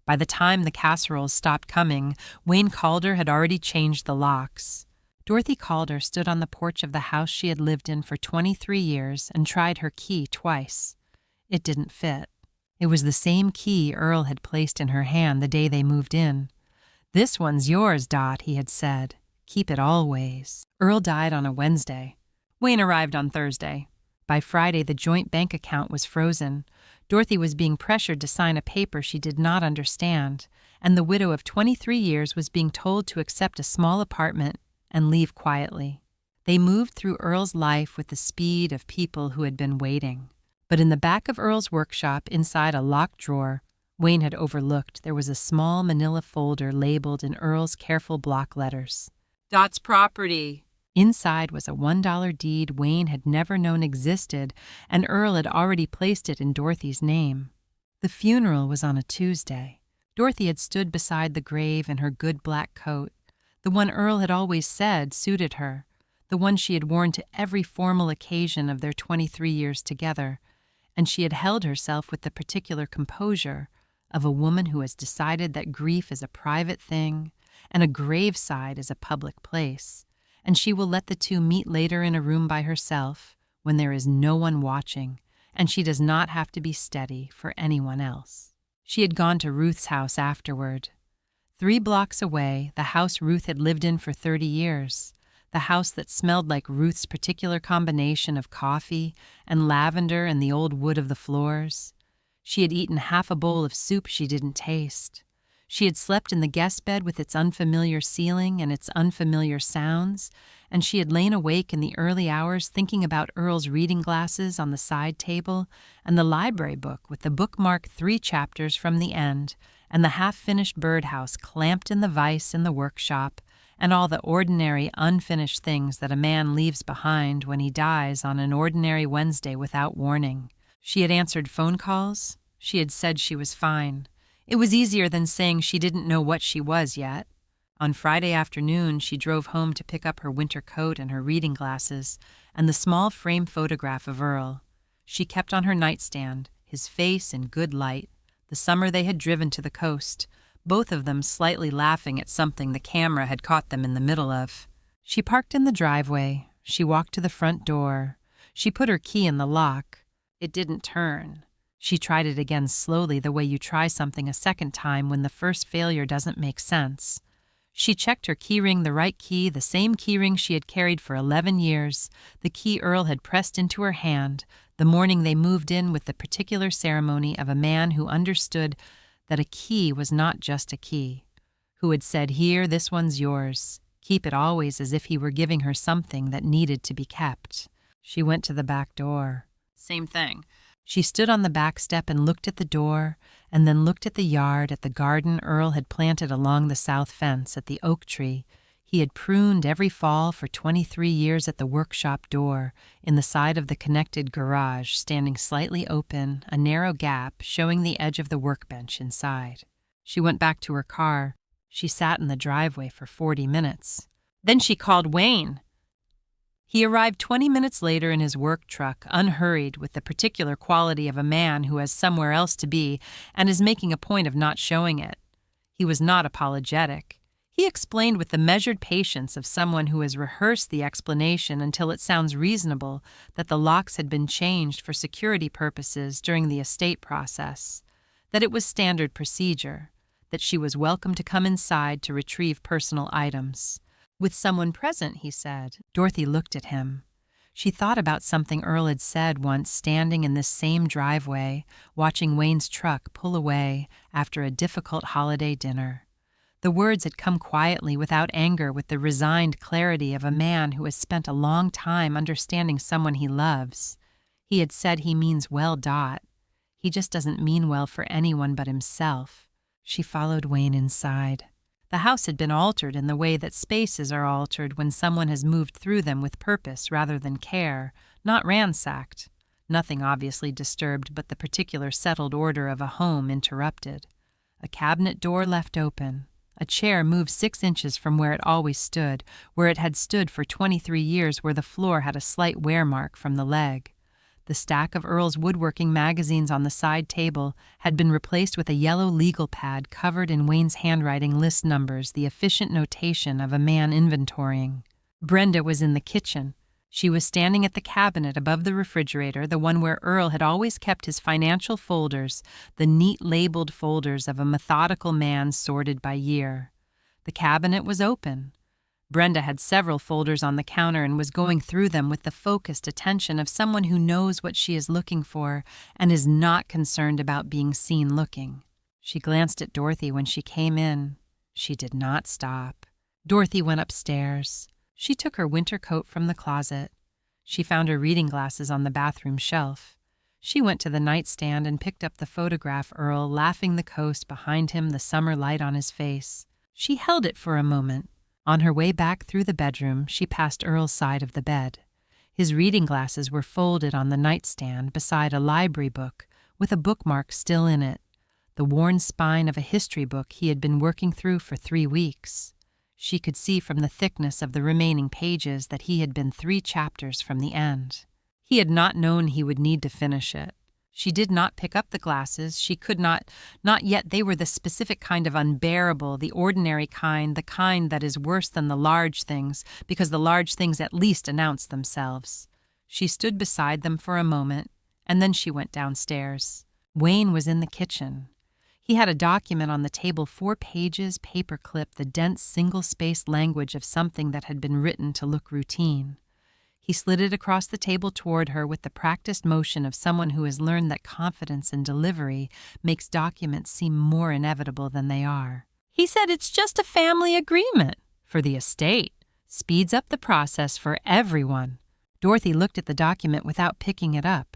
By the time the casseroles stopped coming, Wayne Calder had already changed the locks. Dorothy Calder stood on the porch of the house she had lived in for 23 years and tried her key twice. It didn't fit. It was the same key Earl had placed in her hand the day they moved in. "This one's yours, Dot," he had said. "Keep it always." Earl died on a Wednesday. Wayne arrived on Thursday. By Friday, the joint bank account was frozen. Dorothy was being pressured to sign a paper she did not understand, and the widow of 23 years was being told to accept a small apartment and leave quietly. They moved through Earl's life with the speed of people who had been waiting. But in the back of Earl's workshop, inside a locked drawer Wayne had overlooked, there was a small manila folder labeled in Earl's careful block letters. "Dot's property." Inside was a $1 deed Wayne had never known existed, and Earl had already placed it in Dorothy's name. The funeral was on a Tuesday. Dorothy had stood beside the grave in her good black coat, the one Earl had always said suited her, the one she had worn to every formal occasion of their 23 years together, and she had held herself with the particular composure of a woman who has decided that grief is a private thing and a graveside is a public place, and she will let the two meet later in a room by herself when there is no one watching and she does not have to be steady for anyone else. She had gone to Ruth's house afterward. 3 blocks away, the house Ruth had lived in for 30 years, the house that smelled like Ruth's particular combination of coffee and lavender and the old wood of the floors. She had eaten half a bowl of soup she didn't taste. She had slept in the guest bed with its unfamiliar ceiling and its unfamiliar sounds, and she had lain awake in the early hours thinking about Earl's reading glasses on the side table and the library book with the bookmarked 3 chapters from the end and the half-finished birdhouse clamped in the vise in the workshop and all the ordinary, unfinished things that a man leaves behind when he dies on an ordinary Wednesday without warning. She had answered phone calls. She had said she was fine. It was easier than saying she didn't know what she was yet. On Friday afternoon, she drove home to pick up her winter coat and her reading glasses and the small frame photograph of Earl. She kept on her nightstand, his face in good light, the summer they had driven to the coast, both of them slightly laughing at something the camera had caught them in the middle of. She parked in the driveway. She walked to the front door. She put her key in the lock. It didn't turn. She tried it again slowly, the way you try something a second time when the first failure doesn't make sense. She checked her keyring, the right key, the same keyring she had carried for 11 years, the key Earl had pressed into her hand the morning they moved in with the particular ceremony of a man who understood that a key was not just a key, who had said, "Here, this one's yours. Keep it always," as if he were giving her something that needed to be kept. She went to the back door. Same thing. She stood on the back step and looked at the door, and then looked at the yard, at the garden Earl had planted along the south fence, at the oak tree he had pruned every fall for 23 years, at the workshop door, in the side of the connected garage, standing slightly open, a narrow gap showing the edge of the workbench inside. She went back to her car. She sat in the driveway for 40 minutes. Then she called Wayne. He arrived 20 minutes later in his work truck, unhurried, with the particular quality of a man who has somewhere else to be and is making a point of not showing it. He was not apologetic. He explained with the measured patience of someone who has rehearsed the explanation until it sounds reasonable that the locks had been changed for security purposes during the estate process, that it was standard procedure, that she was welcome to come inside to retrieve personal items. With someone present, he said. Dorothy looked at him. She thought about something Earl had said once, standing in this same driveway, watching Wayne's truck pull away after a difficult holiday dinner. The words had come quietly, without anger, with the resigned clarity of a man who has spent a long time understanding someone he loves. He had said, "He means well, Dot. He just doesn't mean well for anyone but himself." She followed Wayne inside. The house had been altered in the way that spaces are altered when someone has moved through them with purpose rather than care, not ransacked. Nothing obviously disturbed, but the particular settled order of a home interrupted. A cabinet door left open. A chair moved 6 inches from where it always stood, where it had stood for 23 years, where the floor had a slight wear mark from the leg. The stack of Earl's woodworking magazines on the side table had been replaced with a yellow legal pad covered in Wayne's handwriting list numbers, the efficient notation of a man inventorying. Brenda was in the kitchen. She was standing at the cabinet above the refrigerator, the one where Earl had always kept his financial folders, the neat labeled folders of a methodical man sorted by year. The cabinet was open. Brenda had several folders on the counter and was going through them with the focused attention of someone who knows what she is looking for and is not concerned about being seen looking. She glanced at Dorothy when she came in. She did not stop. Dorothy went upstairs. She took her winter coat from the closet. She found her reading glasses on the bathroom shelf. She went to the nightstand and picked up the photograph Earl, laughing the coast behind him, the summer light on his face. She held it for a moment. On her way back through the bedroom, she passed Earl's side of the bed. His reading glasses were folded on the nightstand beside a library book, with a bookmark still in it, the worn spine of a history book he had been working through for 3 weeks. She could see from the thickness of the remaining pages that he had been 3 chapters from the end. He had not known he would need to finish it. She did not pick up the glasses. She could not yet. They were the specific kind of unbearable, the ordinary kind, the kind that is worse than the large things, because the large things at least announce themselves. She stood beside them for a moment, and then she went downstairs. Wayne was in the kitchen. He had a document on the table, 4 pages, paper-clipped, the dense single-spaced language of something that had been written to look routine. He slid it across the table toward her with the practiced motion of someone who has learned that confidence in delivery makes documents seem more inevitable than they are. He said it's just a family agreement for the estate. Speeds up the process for everyone. Dorothy looked at the document without picking it up.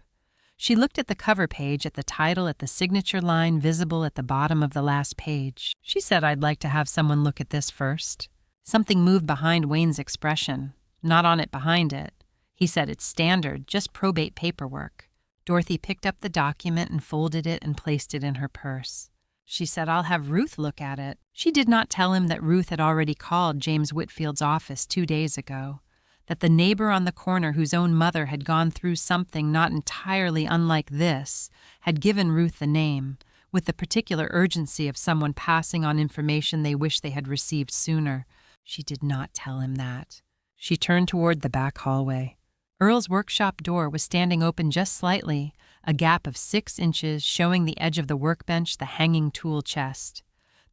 She looked at the cover page, at the title, at the signature line visible at the bottom of the last page. She said, "I'd like to have someone look at this first." Something moved behind Wayne's expression, not on it, behind it. He said, "It's standard, just probate paperwork." Dorothy picked up the document and folded it and placed it in her purse. She said, "I'll have Ruth look at it." She did not tell him that Ruth had already called James Whitfield's office 2 days ago, that the neighbor on the corner whose own mother had gone through something not entirely unlike this had given Ruth the name, with the particular urgency of someone passing on information they wished they had received sooner. She did not tell him that. She turned toward the back hallway. Earl's workshop door was standing open just slightly, a gap of 6 inches showing the edge of the workbench, the hanging tool chest.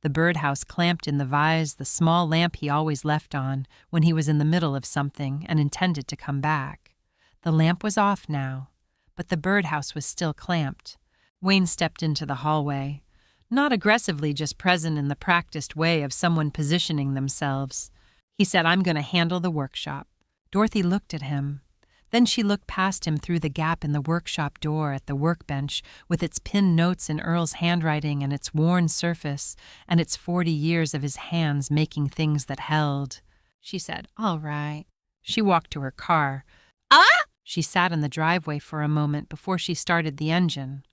The birdhouse clamped in the vise, the small lamp he always left on when he was in the middle of something and intended to come back. The lamp was off now, but the birdhouse was still clamped. Wayne stepped into the hallway, not aggressively, just present in the practiced way of someone positioning themselves. He said, "I'm going to handle the workshop." Dorothy looked at him. Then she looked past him through the gap in the workshop door at the workbench with its pinned notes in Earl's handwriting and its worn surface and its 40 years of his hands making things that held. She said, "All right." She walked to her car. "Ah!" She sat in the driveway for a moment before she started the engine.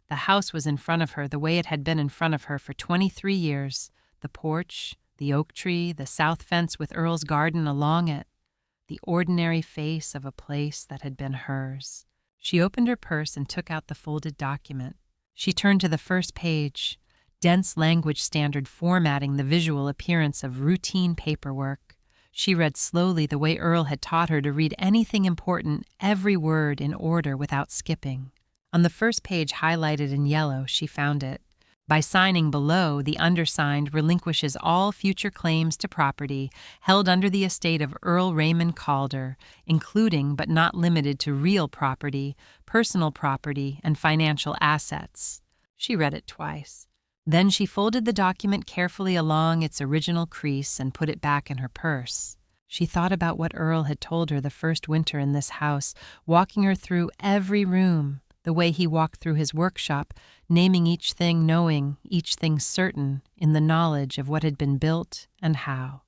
The house was in front of her the way it had been in front of her for 23 years, the porch, the oak tree, the south fence with Earl's garden along it. The ordinary face of a place that had been hers. She opened her purse and took out the folded document. She turned to the first page, dense language standard formatting the visual appearance of routine paperwork. She read slowly the way Earl had taught her to read anything important, every word in order without skipping. On the first page highlighted in yellow, she found it. By signing below, the undersigned relinquishes all future claims to property held under the estate of Earl Raymond Calder, including but not limited to real property, personal property, and financial assets. She read it twice. Then she folded the document carefully along its original crease and put it back in her purse. She thought about what Earl had told her the first winter in this house, walking her through every room, the way he walked through his workshop, naming each thing, knowing each thing certain in the knowledge of what had been built and how.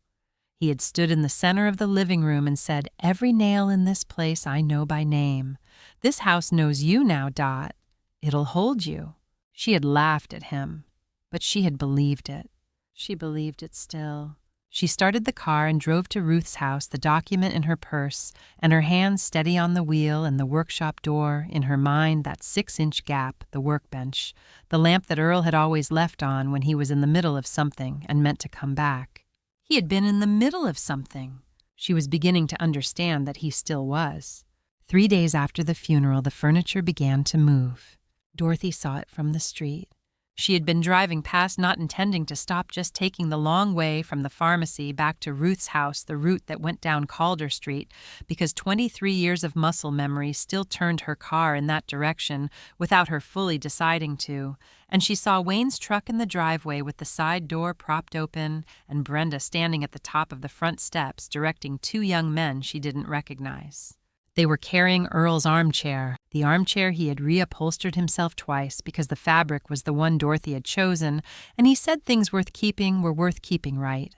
He had stood in the center of the living room and said, "Every nail in this place I know by name. This house knows you now, Dot. It'll hold you." She had laughed at him, but she had believed it. She believed it still. She started the car and drove to Ruth's house, the document in her purse, and her hands steady on the wheel and the workshop door, in her mind that 6-inch gap, the workbench, the lamp that Earl had always left on when he was in the middle of something and meant to come back. He had been in the middle of something. She was beginning to understand that he still was. 3 days after the funeral, the furniture began to move. Dorothy saw it from the street. She had been driving past, not intending to stop, just taking the long way from the pharmacy back to Ruth's house, the route that went down Calder Street, because 23 years of muscle memory still turned her car in that direction without her fully deciding to, and she saw Wayne's truck in the driveway with the side door propped open and Brenda standing at the top of the front steps directing 2 young men she didn't recognize. They were carrying Earl's armchair, the armchair he had reupholstered himself twice because the fabric was the one Dorothy had chosen, and he said things worth keeping were worth keeping right.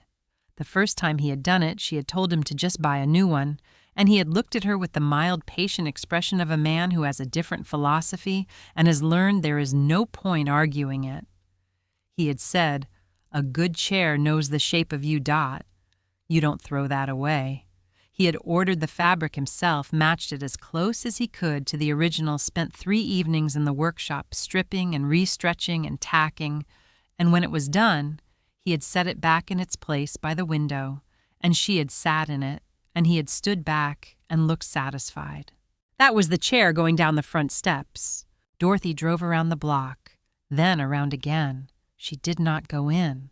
The first time he had done it, she had told him to just buy a new one, and he had looked at her with the mild, patient expression of a man who has a different philosophy and has learned there is no point arguing it. He had said, "A good chair knows the shape of you, Dot. You don't throw that away." He had ordered the fabric himself, matched it as close as he could to the original, spent 3 evenings in the workshop stripping and restretching and tacking, and when it was done, he had set it back in its place by the window, and she had sat in it, and he had stood back and looked satisfied. That was the chair going down the front steps. Dorothy drove around the block, then around again. She did not go in.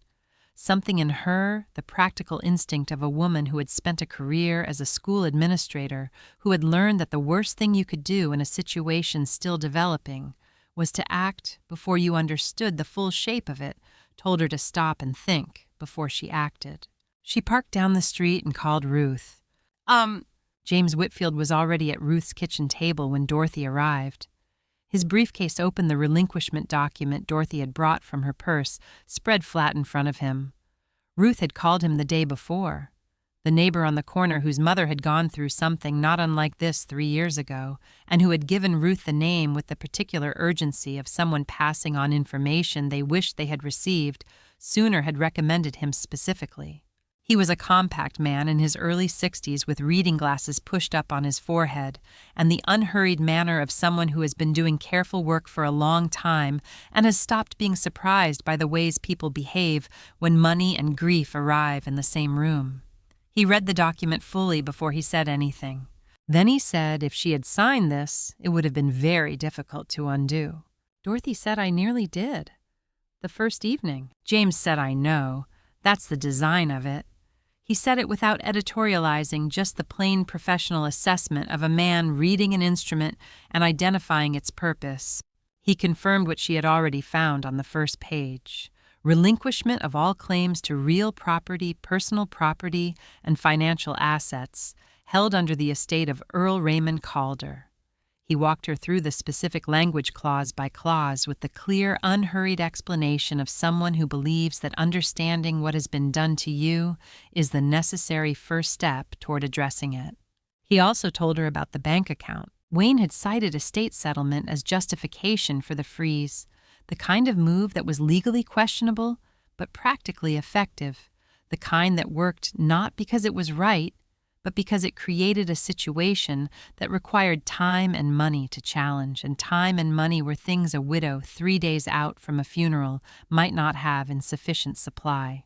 Something in her, the practical instinct of a woman who had spent a career as a school administrator, who had learned that the worst thing you could do in a situation still developing was to act before you understood the full shape of it, told her to stop and think before she acted. She parked down the street and called Ruth. James Whitfield was already at Ruth's kitchen table when Dorothy arrived. His briefcase opened, the relinquishment document Dorothy had brought from her purse spread flat in front of him. Ruth had called him the day before. The neighbor on the corner whose mother had gone through something not unlike this 3 years ago, and who had given Ruth the name with the particular urgency of someone passing on information they wished they had received, sooner had recommended him specifically. He was a compact man in his early 60s with reading glasses pushed up on his forehead, and the unhurried manner of someone who has been doing careful work for a long time and has stopped being surprised by the ways people behave when money and grief arrive in the same room. He read the document fully before he said anything. Then he said if she had signed this, it would have been very difficult to undo. Dorothy said, "I nearly did. The first evening." James said, "I know. That's the design of it." He said it without editorializing, just the plain professional assessment of a man reading an instrument and identifying its purpose. He confirmed what she had already found on the first page: relinquishment of all claims to real property, personal property, and financial assets held under the estate of Earl Raymond Calder. He walked her through the specific language clause by clause with the clear, unhurried explanation of someone who believes that understanding what has been done to you is the necessary first step toward addressing it. He also told her about the bank account. Wayne had cited estate settlement as justification for the freeze, the kind of move that was legally questionable but practically effective, the kind that worked not because it was right, but because it created a situation that required time and money to challenge, and time and money were things a widow 3 days out from a funeral might not have in sufficient supply.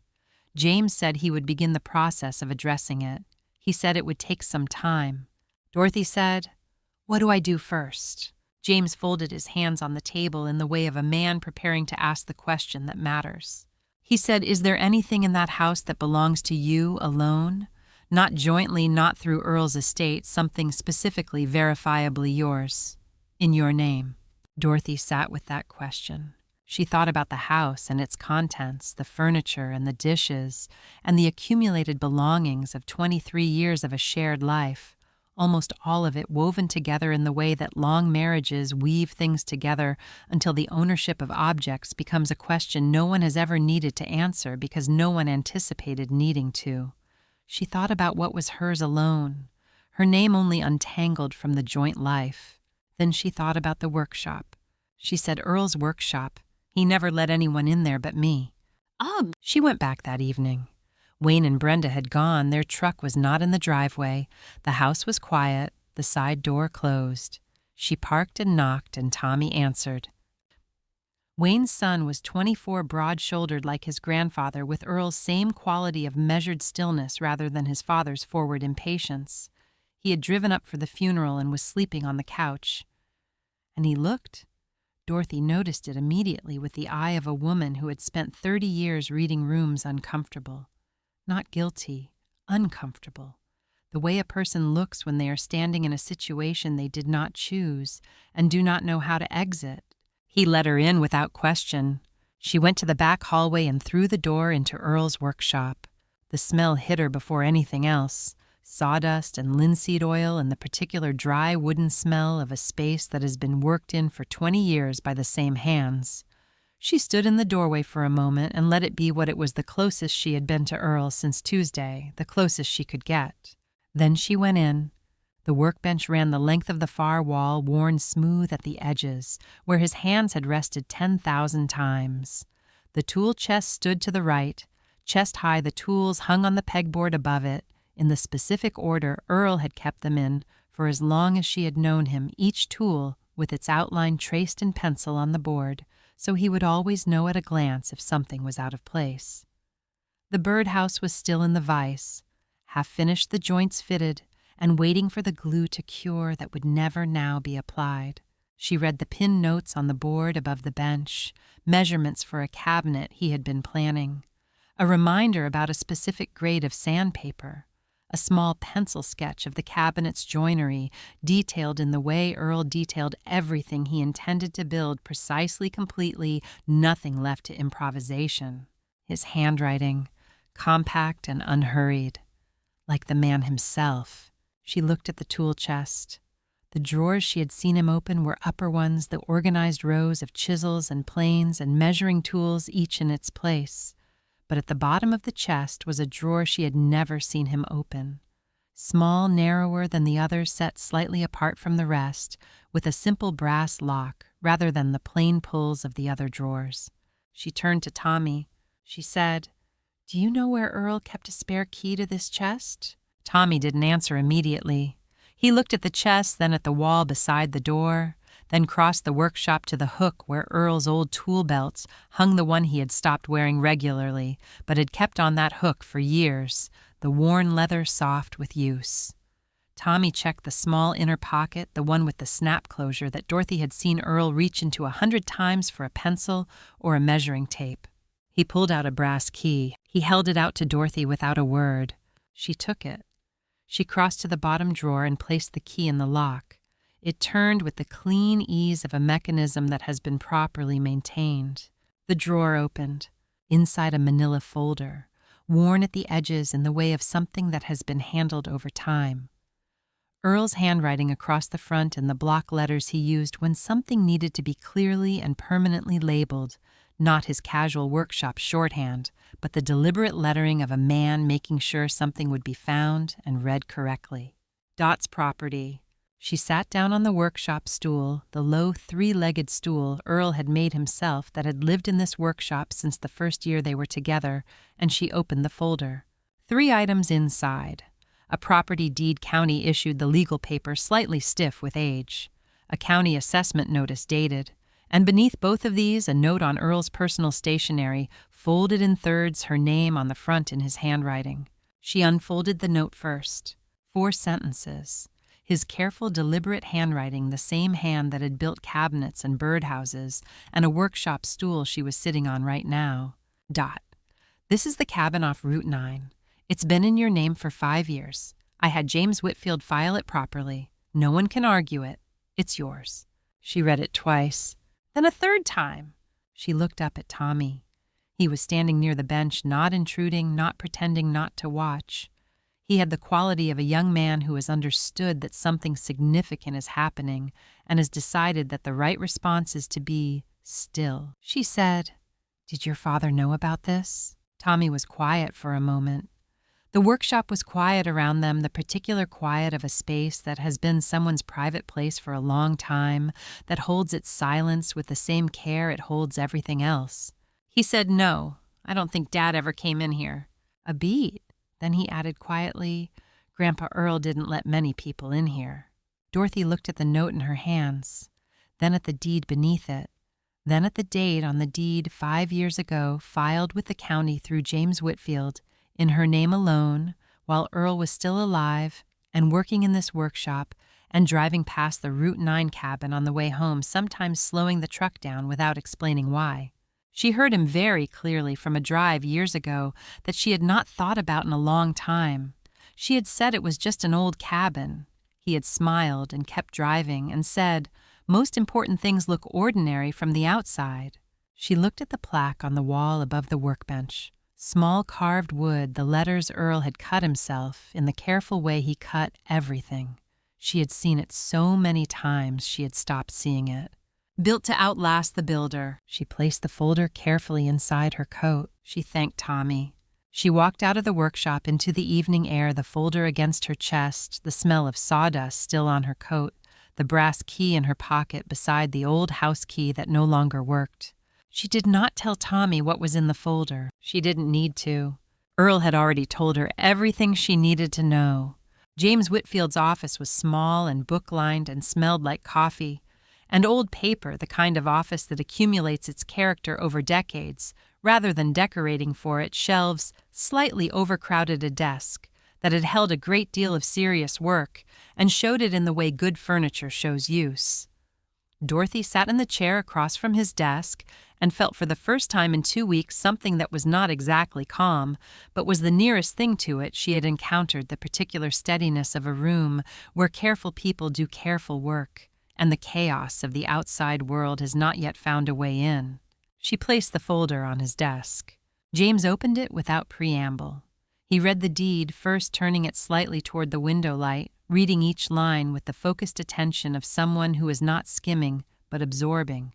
James said he would begin the process of addressing it. He said it would take some time. Dorothy said, "What do I do first?" James folded his hands on the table in the way of a man preparing to ask the question that matters. He said, "Is there anything in that house that belongs to you alone? Not jointly, not through Earl's estate, something specifically, verifiably yours, in your name?" Dorothy sat with that question. She thought about the house and its contents, the furniture and the dishes, and the accumulated belongings of 23 years of a shared life, almost all of it woven together in the way that long marriages weave things together until the ownership of objects becomes a question no one has ever needed to answer because no one anticipated needing to. She thought about what was hers alone, her name only untangled from the joint life. Then she thought about the workshop. She said, "Earl's workshop. He never let anyone in there but me." She went back that evening. Wayne and Brenda had gone. Their truck was not in the driveway. The house was quiet, the side door closed. She parked and knocked, and Tommy answered. Wayne's son was 24, broad-shouldered like his grandfather, with Earl's same quality of measured stillness rather than his father's forward impatience. He had driven up for the funeral and was sleeping on the couch. And he looked. Dorothy noticed it immediately with the eye of a woman who had spent 30 years reading rooms uncomfortable. Not guilty, uncomfortable. The way a person looks when they are standing in a situation they did not choose and do not know how to exit. He let her in without question. She went to the back hallway and through the door into Earl's workshop. The smell hit her before anything else. Sawdust and linseed oil and the particular dry wooden smell of a space that has been worked in for 20 years by the same hands. She stood in the doorway for a moment and let it be what it was, the closest she had been to Earl since Tuesday, the closest she could get. Then she went in. The workbench ran the length of the far wall, worn smooth at the edges, where his hands had rested 10,000 times. The tool chest stood to the right. Chest high, the tools hung on the pegboard above it, in the specific order Earl had kept them in for as long as she had known him, each tool with its outline traced in pencil on the board, so he would always know at a glance if something was out of place. The birdhouse was still in the vise, half finished, the joints fitted, and waiting for the glue to cure that would never now be applied. She read the pin notes on the board above the bench, measurements for a cabinet he had been planning, a reminder about a specific grade of sandpaper, a small pencil sketch of the cabinet's joinery, detailed in the way Earl detailed everything he intended to build, precisely, completely, nothing left to improvisation. His handwriting, compact and unhurried, like the man himself. She looked at the tool chest. The drawers she had seen him open were upper ones, the organized rows of chisels and planes and measuring tools, each in its place. But at the bottom of the chest was a drawer she had never seen him open. Small, narrower than the others, set slightly apart from the rest, with a simple brass lock rather than the plain pulls of the other drawers. She turned to Tommy. She said, "Do you know where Earl kept a spare key to this chest?" Tommy didn't answer immediately. He looked at the chest, then at the wall beside the door, then crossed the workshop to the hook where Earl's old tool belts hung, the one he had stopped wearing regularly, but had kept on that hook for years, the worn leather soft with use. Tommy checked the small inner pocket, the one with the snap closure that Dorothy had seen Earl reach into 100 times for a pencil or a measuring tape. He pulled out a brass key. He held it out to Dorothy without a word. She took it. She crossed to the bottom drawer and placed the key in the lock. It turned with the clean ease of a mechanism that has been properly maintained. The drawer opened. Inside a manila folder, worn at the edges in the way of something that has been handled over time. Earl's handwriting across the front in the block letters he used when something needed to be clearly and permanently labeled, not his casual workshop shorthand, but the deliberate lettering of a man making sure something would be found and read correctly. Dot's property. She sat down on the workshop stool, the low 3-legged stool Earl had made himself that had lived in this workshop since the first year they were together, and she opened the folder. 3 items inside. A property deed county issued, the legal paper slightly stiff with age. A county assessment notice dated. And beneath both of these, a note on Earl's personal stationery, folded in thirds, her name on the front in his handwriting. She unfolded the note first. 4 sentences. His careful, deliberate handwriting, the same hand that had built cabinets and birdhouses, and a workshop stool she was sitting on right now. Dot. This is the cabin off Route 9. It's been in your name for 5 years. I had James Whitfield file it properly. No one can argue it. It's yours. She read it twice. Then a 3rd time. She looked up at Tommy. He was standing near the bench, not intruding, not pretending not to watch. He had the quality of a young man who has understood that something significant is happening and has decided that the right response is to be still. She said, "Did your father know about this?" Tommy was quiet for a moment. The workshop was quiet around them, the particular quiet of a space that has been someone's private place for a long time, that holds its silence with the same care it holds everything else. He said, "No, I don't think Dad ever came in here." A beat. Then he added quietly, Grandpa Earl didn't let many people in here. Dorothy looked at the note in her hands, then at the deed beneath it, then at the date on the deed 5 years ago filed with the county through James Whitfield, in her name alone, while Earl was still alive and working in this workshop and driving past the Route 9 cabin on the way home, sometimes slowing the truck down without explaining why. She heard him very clearly from a drive years ago that she had not thought about in a long time. She had said it was just an old cabin. He had smiled and kept driving and said, most important things look ordinary from the outside. She looked at the plaque on the wall above the workbench. Small carved wood, the letters Earl had cut himself in the careful way he cut everything. She had seen it so many times she had stopped seeing it. Built to outlast the builder. She placed the folder carefully inside her coat. She thanked Tommy. She walked out of the workshop into the evening air, the folder against her chest, the smell of sawdust still on her coat, the brass key in her pocket beside the old house key that no longer worked. She did not tell Tommy what was in the folder. She didn't need to. Earl had already told her everything she needed to know. James Whitfield's office was small and book-lined and smelled like coffee, and old paper, the kind of office that accumulates its character over decades, rather than decorating for it shelves slightly overcrowded a desk that had held a great deal of serious work and showed it in the way good furniture shows use. Dorothy sat in the chair across from his desk and felt for the first time in 2 weeks something that was not exactly calm, but was the nearest thing to it she had encountered, the particular steadiness of a room where careful people do careful work, and the chaos of the outside world has not yet found a way in. She placed the folder on his desk. James opened it without preamble. He read the deed, first turning it slightly toward the window light, reading each line with the focused attention of someone who is not skimming, but absorbing.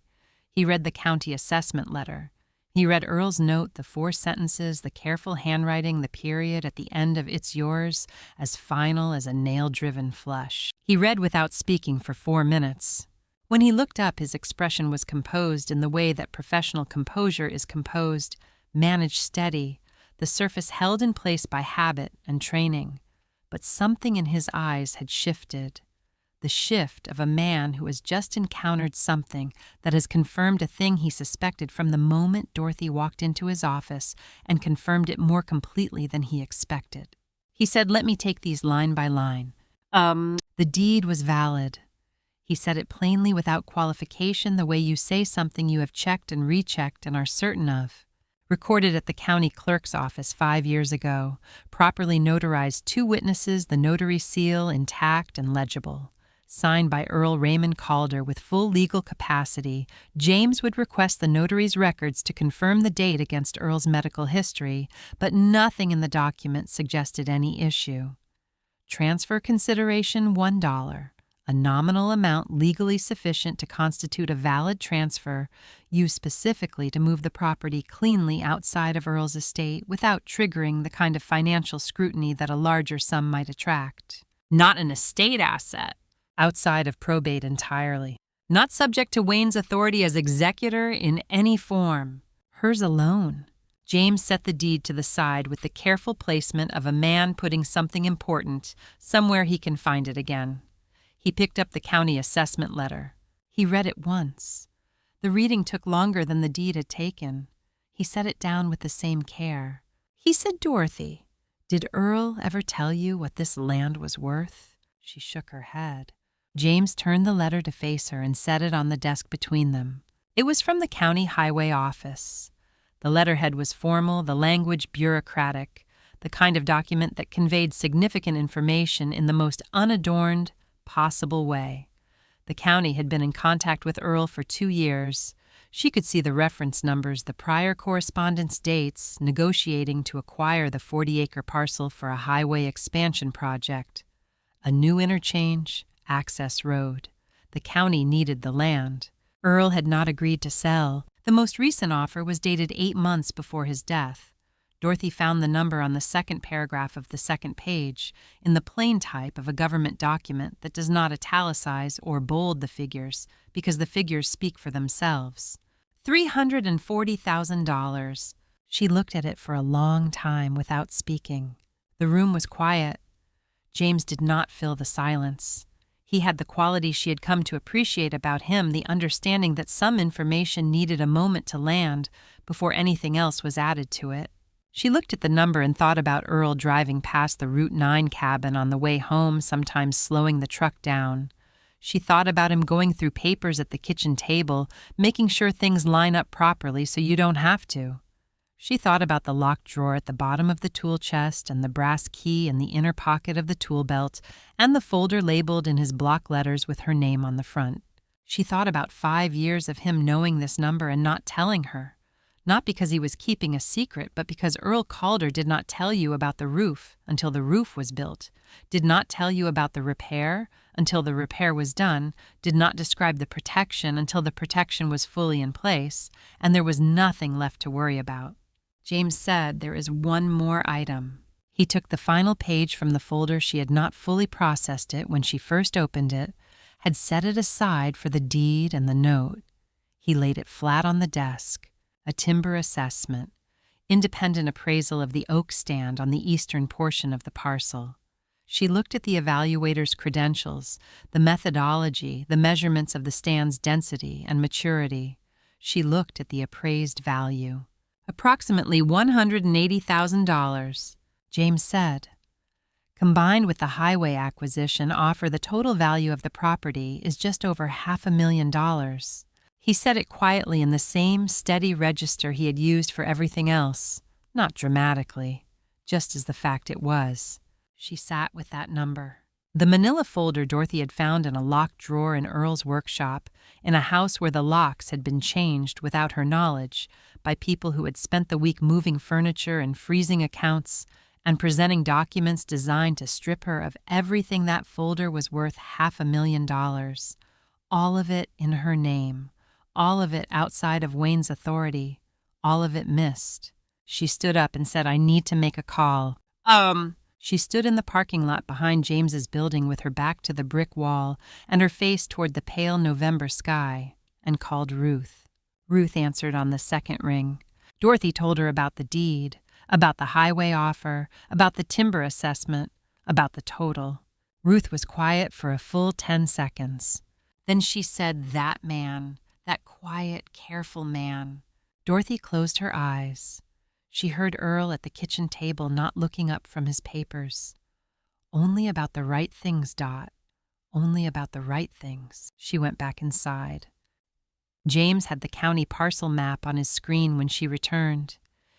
He read the county assessment letter. He read Earl's note, the 4 sentences, the careful handwriting, the period at the end of "It's yours," as final as a nail-driven flush. He read without speaking for 4 minutes. When he looked up, his expression was composed in the way that professional composure is composed, managed steady, the surface held in place by habit and training. But something in his eyes had shifted. The shift of a man who has just encountered something that has confirmed a thing he suspected from the moment Dorothy walked into his office and confirmed it more completely than he expected. He said, "Let me take these line by line. The deed was valid." He said it plainly without qualification, the way you say something you have checked and rechecked and are certain of. Recorded at the county clerk's office 5 years ago, properly notarized 2 witnesses, the notary seal intact and legible. Signed by Earl Raymond Calder with full legal capacity, James would request the notary's records to confirm the date against Earl's medical history, but nothing in the document suggested any issue. Transfer consideration $1. A nominal amount legally sufficient to constitute a valid transfer, used specifically to move the property cleanly outside of Earl's estate without triggering the kind of financial scrutiny that a larger sum might attract. Not an estate asset, outside of probate entirely. Not subject to Wayne's authority as executor in any form. Hers alone. James set the deed to the side with the careful placement of a man putting something important somewhere he can find it again. He picked up the county assessment letter. He read it once. The reading took longer than the deed had taken. He set it down with the same care. He said, "Dorothy, did Earl ever tell you what this land was worth?" She shook her head. James turned the letter to face her and set it on the desk between them. It was from the county highway office. The letterhead was formal, the language bureaucratic, the kind of document that conveyed significant information in the most unadorned possible way. The county had been in contact with Earl for 2 years. She could see the reference numbers, the prior correspondence dates, negotiating to acquire the 40-acre parcel for a highway expansion project. A new interchange, access road. The county needed the land. Earl had not agreed to sell. The most recent offer was dated 8 months before his death. Dorothy found the number on the second paragraph of the second page, in the plain type of a government document that does not italicize or bold the figures, because the figures speak for themselves. $340,000. She looked at it for a long time without speaking. The room was quiet. James did not fill the silence. He had the quality she had come to appreciate about him, the understanding that some information needed a moment to land before anything else was added to it. She looked at the number and thought about Earl driving past the Route 9 cabin on the way home, sometimes slowing the truck down. She thought about him going through papers at the kitchen table, making sure things line up properly so you don't have to. She thought about the locked drawer at the bottom of the tool chest and the brass key in the inner pocket of the tool belt and the folder labeled in his block letters with her name on the front. She thought about 5 years of him knowing this number and not telling her. Not because he was keeping a secret, but because Earl Calder did not tell you about the roof until the roof was built, did not tell you about the repair until the repair was done, did not describe the protection until the protection was fully in place, and there was nothing left to worry about. James said, "There is one more item." He took the final page from the folder. She had not fully processed it when she first opened it, had set it aside for the deed and the note. He laid it flat on the desk. A timber assessment, independent appraisal of the oak stand on the eastern portion of the parcel. She looked at the evaluator's credentials, the methodology, the measurements of the stand's density and maturity. She looked at the appraised value. Approximately $180,000, James said. Combined with the highway acquisition offer, the total value of the property is just over $500,000. He said it quietly in the same steady register he had used for everything else, not dramatically, just as the fact it was. She sat with that number. The manila folder Dorothy had found in a locked drawer in Earl's workshop, in a house where the locks had been changed without her knowledge, by people who had spent the week moving furniture and freezing accounts and presenting documents designed to strip her of everything. That folder was worth $500,000. All of it in her name. All of it outside of Wayne's authority. All of it missed. She stood up and said, "I need to make a call." She stood in the parking lot behind James's building with her back to the brick wall and her face toward the pale November sky, and called Ruth. Ruth answered on the second ring. Dorothy told her about the deed, about the highway offer, about the timber assessment, about the total. Ruth was quiet for a full 10 seconds. Then she said, "That man. That quiet, careful man." Dorothy closed her eyes. She heard Earl at the kitchen table not looking up from his papers. "Only about the right things, Dot. Only about the right things." She went back inside. James had the county parcel map on his screen when she returned.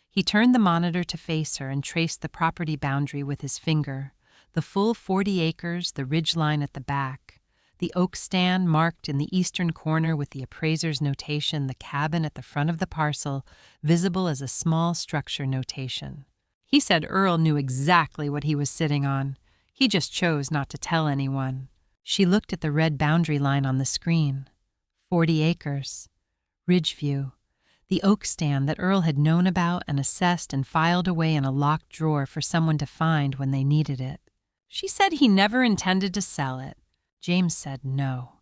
He turned the monitor to face her and traced the property boundary with his finger, the full 40 acres, the ridgeline at the back. The oak stand marked in the eastern corner with the appraiser's notation, the cabin at the front of the parcel, visible as a small structure notation. He said Earl knew exactly what he was sitting on. He just chose not to tell anyone. She looked at the red boundary line on the screen. 40 acres. Ridgeview. The oak stand that Earl had known about and assessed and filed away in a locked drawer for someone to find when they needed it. She said he never intended to sell it. James said no.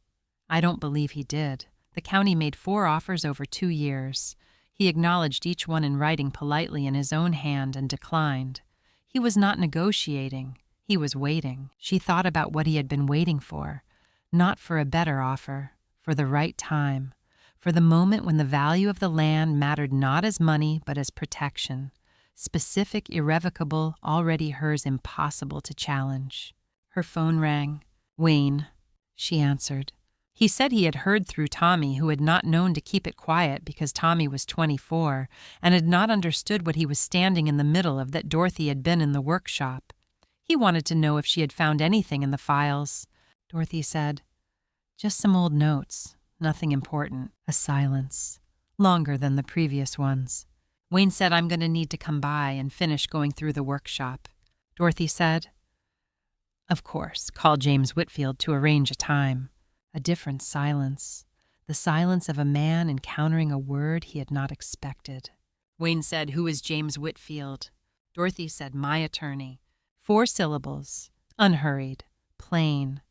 "I don't believe he did. The county made 4 offers over 2 years. He acknowledged each one in writing politely in his own hand and declined. He was not negotiating. He was waiting." She thought about what he had been waiting for. Not for a better offer, for the right time, for the moment when the value of the land mattered not as money but as protection. Specific, irrevocable, already hers, impossible to challenge. Her phone rang. "Wayne," she answered. He said he had heard through Tommy, who had not known to keep it quiet because Tommy was 24 and had not understood what he was standing in the middle of, that Dorothy had been in the workshop. He wanted to know if she had found anything in the files. Dorothy said, "Just some old notes, nothing important." A silence, longer than the previous ones. Wayne said, "I'm going to need to come by and finish going through the workshop." Dorothy said, "Of course, call James Whitfield to arrange a time." A different silence, the silence of a man encountering a word he had not expected. Wayne said, "Who is James Whitfield?" Dorothy said, "My attorney." 4 syllables, unhurried, plain.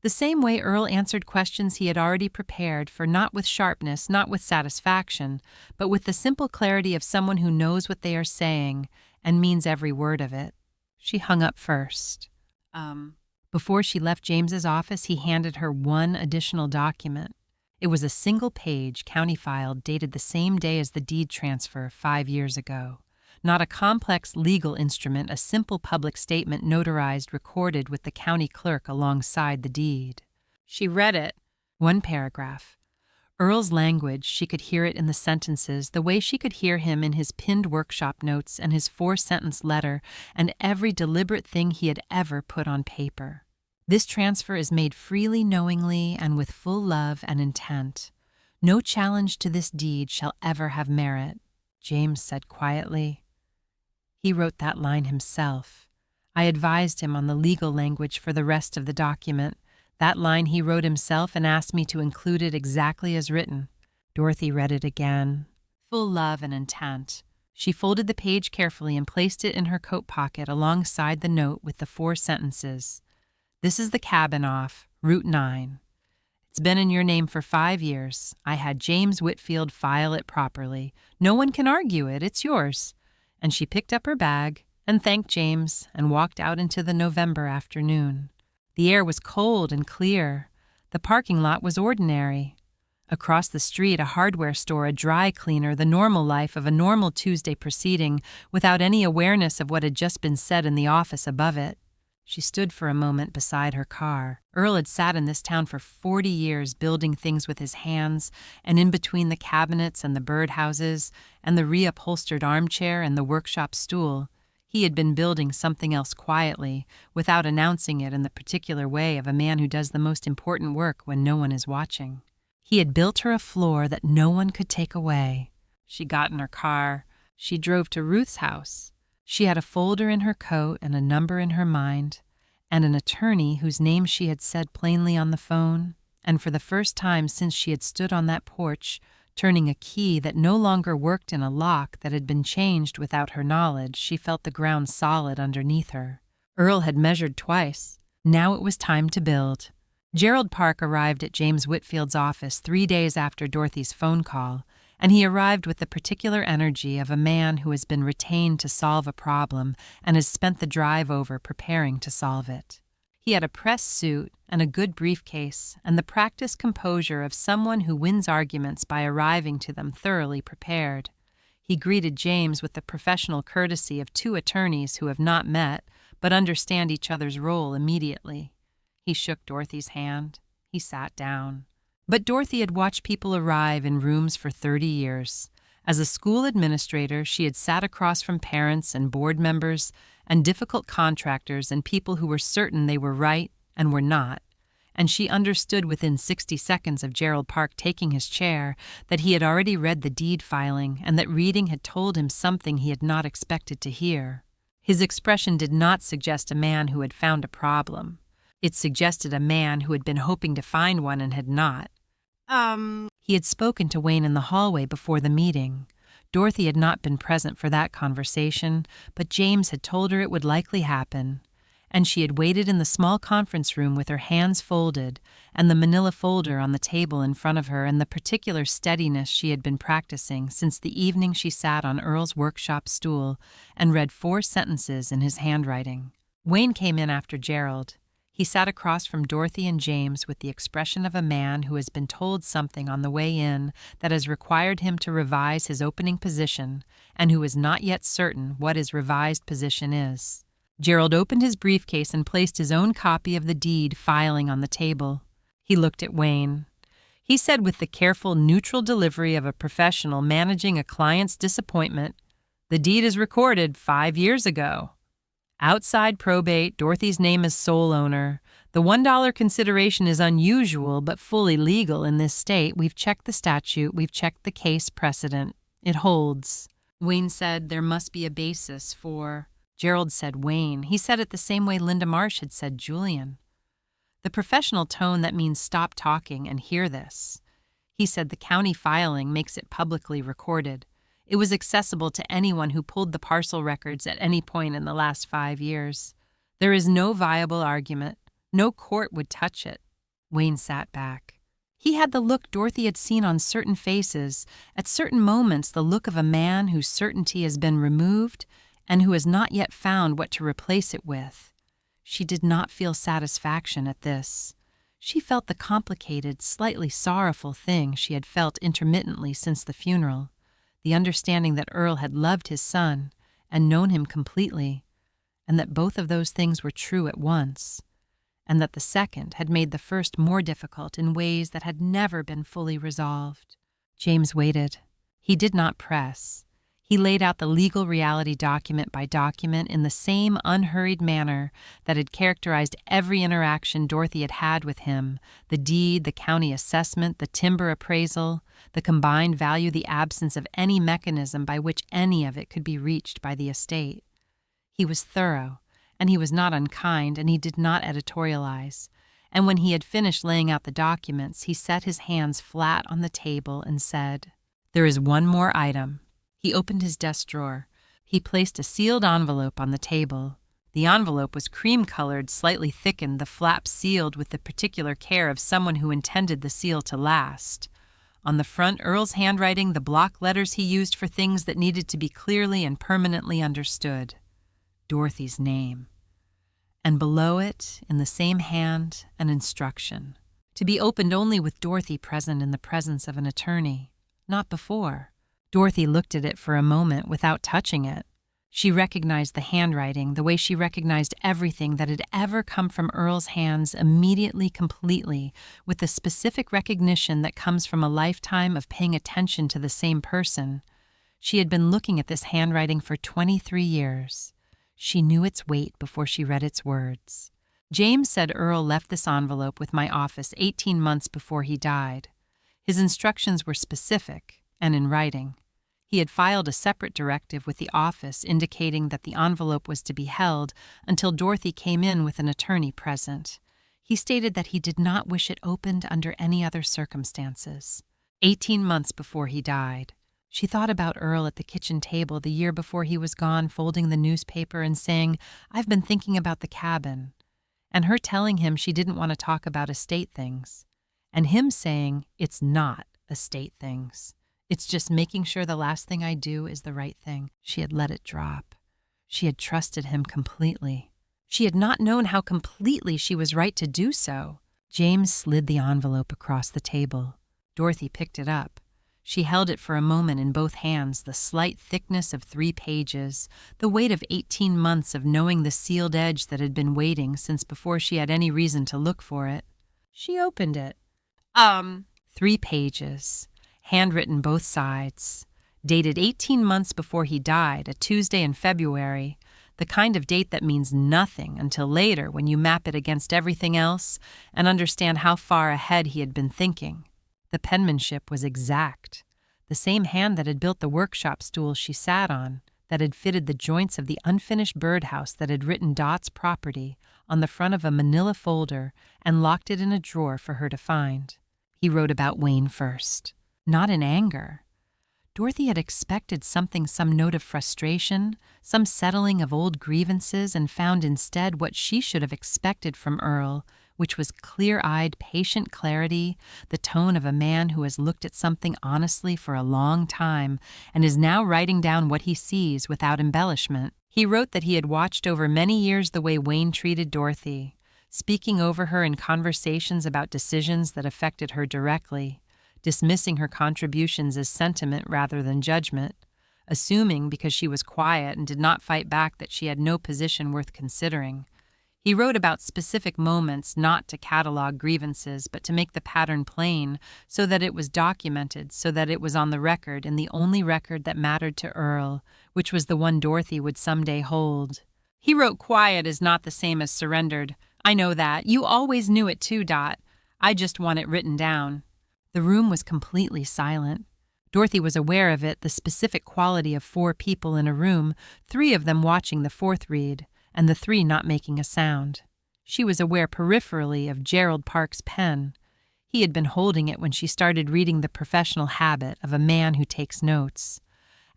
The same way Earl answered questions he had already prepared for, not with sharpness, not with satisfaction, but with the simple clarity of someone who knows what they are saying and means every word of it. She hung up first. Before she left James's office, he handed her one additional document. It was a single-page county file dated the same day as the deed transfer 5 years ago. Not a complex legal instrument, a simple public statement notarized, recorded with the county clerk alongside the deed. She read it. One paragraph. Earl's language, she could hear it in the sentences, the way she could hear him in his pinned workshop notes and his 4-sentence letter, and every deliberate thing he had ever put on paper. This transfer is made freely, knowingly, and with full love and intent. No challenge to this deed shall ever have merit, James said quietly. He wrote that line himself. I advised him on the legal language for the rest of the document. That line he wrote himself and asked me to include it exactly as written. Dorothy read it again. Full love and intent. She folded the page carefully and placed it in her coat pocket alongside the note with the 4 sentences. This is the cabin off Route 9. It's been in your name for 5 years. I had James Whitfield file it properly. No one can argue it. It's yours. And she picked up her bag and thanked James and walked out into the November afternoon. The air was cold and clear. The parking lot was ordinary. Across the street, a hardware store, a dry cleaner, the normal life of a normal Tuesday proceeding, without any awareness of what had just been said in the office above it. She stood for a moment beside her car. Earl had sat in this town for 40 years, building things with his hands, and in between the cabinets and the birdhouses and the reupholstered armchair and the workshop stool, he had been building something else quietly, without announcing it in the particular way of a man who does the most important work when no one is watching. He had built her a floor that no one could take away. She got in her car. She drove to Ruth's house. She had a folder in her coat and a number in her mind, and an attorney whose name she had said plainly on the phone, and for the first time since she had stood on that porch, turning a key that no longer worked in a lock that had been changed without her knowledge, she felt the ground solid underneath her. Earl had measured twice. Now it was time to build. Gerald Park arrived at James Whitfield's office 3 days after Dorothy's phone call, and he arrived with the particular energy of a man who has been retained to solve a problem and has spent the drive over preparing to solve it. He had a press suit and a good briefcase and the practiced composure of someone who wins arguments by arriving to them thoroughly prepared. He greeted James with the professional courtesy of 2 attorneys who have not met but understand each other's role immediately. He shook Dorothy's hand. He sat down. But Dorothy had watched people arrive in rooms for 30 years. As a school administrator, she had sat across from parents and board members and difficult contractors and people who were certain they were right and were not. And she understood within 60 seconds of Gerald Park taking his chair that he had already read the deed filing and that reading had told him something he had not expected to hear. His expression did not suggest a man who had found a problem. It suggested a man who had been hoping to find one and had not. He had spoken to Wayne in the hallway before the meeting. Dorothy had not been present for that conversation, but James had told her it would likely happen, and she had waited in the small conference room with her hands folded and the manila folder on the table in front of her and the particular steadiness she had been practicing since the evening she sat on Earl's workshop stool and read 4 sentences in his handwriting. Wayne came in after Gerald. He sat across from Dorothy and James with the expression of a man who has been told something on the way in that has required him to revise his opening position and who is not yet certain what his revised position is. Gerald opened his briefcase and placed his own copy of the deed filing on the table. He looked at Wayne. He said with the careful, neutral delivery of a professional managing a client's disappointment, "The deed is recorded 5 years ago. Outside probate, Dorothy's name is sole owner. The $1 consideration is unusual but fully legal in this state. We've checked the statute. We've checked the case precedent. It holds." Wayne said there must be a basis for... Gerald said Wayne. He said it the same way Linda Marsh had said Julian. The professional tone that means stop talking and hear this. He said the county filing makes it publicly recorded. It was accessible to anyone who pulled the parcel records at any point in the last 5 years. There is no viable argument. No court would touch it. Wayne sat back. He had the look Dorothy had seen on certain faces, at certain moments the look of a man whose certainty has been removed and who has not yet found what to replace it with. She did not feel satisfaction at this. She felt the complicated, slightly sorrowful thing she had felt intermittently since the funeral, the understanding that Earl had loved his son and known him completely, and that both of those things were true at once, and that the second had made the first more difficult in ways that had never been fully resolved. James waited. He did not press. He laid out the legal reality document by document in the same unhurried manner that had characterized every interaction Dorothy had had with him: the deed, the county assessment, the timber appraisal, the combined value, the absence of any mechanism by which any of it could be reached by the estate. He was thorough, and he was not unkind, and he did not editorialize. And when he had finished laying out the documents, he set his hands flat on the table and said, "There is one more item." He opened his desk drawer. He placed a sealed envelope on the table. The envelope was cream-colored, slightly thickened, the flap sealed with the particular care of someone who intended the seal to last. On the front, Earl's handwriting, the block letters he used for things that needed to be clearly and permanently understood. Dorothy's name. And below it, in the same hand, an instruction. To be opened only with Dorothy present in the presence of an attorney. Not before. Dorothy looked at it for a moment without touching it. She recognized the handwriting the way she recognized everything that had ever come from Earl's hands immediately, completely, with the specific recognition that comes from a lifetime of paying attention to the same person. She had been looking at this handwriting for 23 years. She knew its weight before she read its words. James said Earl left this envelope with my office 18 months before he died. His instructions were specific and in writing. He had filed a separate directive with the office indicating that the envelope was to be held until Dorothy came in with an attorney present. He stated that he did not wish it opened under any other circumstances. 18 months before he died. She thought about Earl at the kitchen table the year before he was gone, folding the newspaper and saying, "I've been thinking about the cabin," and her telling him she didn't want to talk about estate things, and him saying, "It's not estate things. It's just making sure the last thing I do is the right thing." She had let it drop. She had trusted him completely. She had not known how completely she was right to do so. James slid the envelope across the table. Dorothy picked it up. She held it for a moment in both hands, the slight thickness of 3 pages, the weight of 18 months of knowing the sealed edge that had been waiting since before she had any reason to look for it. She opened it. 3 pages. Handwritten both sides, dated 18 months before he died, a Tuesday in February, the kind of date that means nothing until later when you map it against everything else and understand how far ahead he had been thinking. The penmanship was exact, the same hand that had built the workshop stool she sat on, that had fitted the joints of the unfinished birdhouse that had written Dot's property on the front of a manila folder and locked it in a drawer for her to find. He wrote about Wayne first. Not in anger. Dorothy had expected some note of frustration, some settling of old grievances, and found instead what she should have expected from Earl, which was clear-eyed, patient clarity, the tone of a man who has looked at something honestly for a long time and is now writing down what he sees without embellishment. He wrote that he had watched over many years the way Wayne treated Dorothy, speaking over her in conversations about decisions that affected her directly, dismissing her contributions as sentiment rather than judgment, assuming because she was quiet and did not fight back that she had no position worth considering. He wrote about specific moments not to catalog grievances, but to make the pattern plain so that it was documented, so that it was on the record, and the only record that mattered to Earl, which was the one Dorothy would someday hold. He wrote quiet is not the same as surrendered. I know that. You always knew it too, Dot. I just want it written down. The room was completely silent. Dorothy was aware of it, the specific quality of 4 people in a room, 3 of them watching the 4th read, and the 3 not making a sound. She was aware peripherally of Gerald Park's pen. He had been holding it when she started reading The Professional Habit of a Man Who Takes Notes.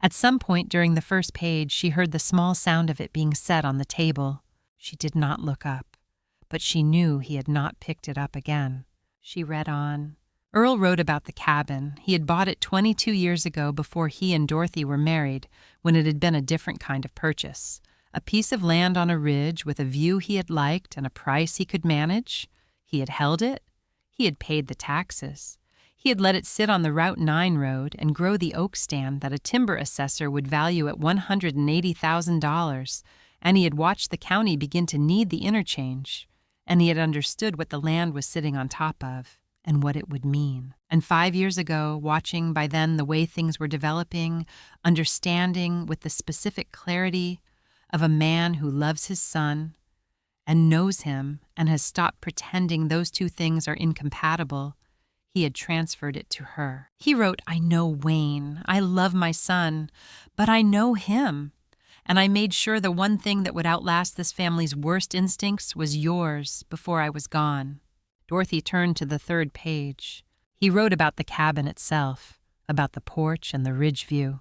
At some point during the first page, she heard the small sound of it being set on the table. She did not look up, but she knew he had not picked it up again. She read on. Earl wrote about the cabin. He had bought it 22 years ago before he and Dorothy were married, when it had been a different kind of purchase. A piece of land on a ridge with a view he had liked and a price he could manage. He had held it. He had paid the taxes. He had let it sit on the Route 9 road and grow the oak stand that a timber assessor would value at $180,000, and he had watched the county begin to need the interchange, and he had understood what the land was sitting on top of and what it would mean. And 5 years ago, watching by then the way things were developing, understanding with the specific clarity of a man who loves his son and knows him and has stopped pretending those two things are incompatible, he had transferred it to her. He wrote, "I know Wayne. I love my son, but I know him. And I made sure the one thing that would outlast this family's worst instincts was yours before I was gone." Dorothy turned to the third page. He wrote about the cabin itself, about the porch and the ridge view.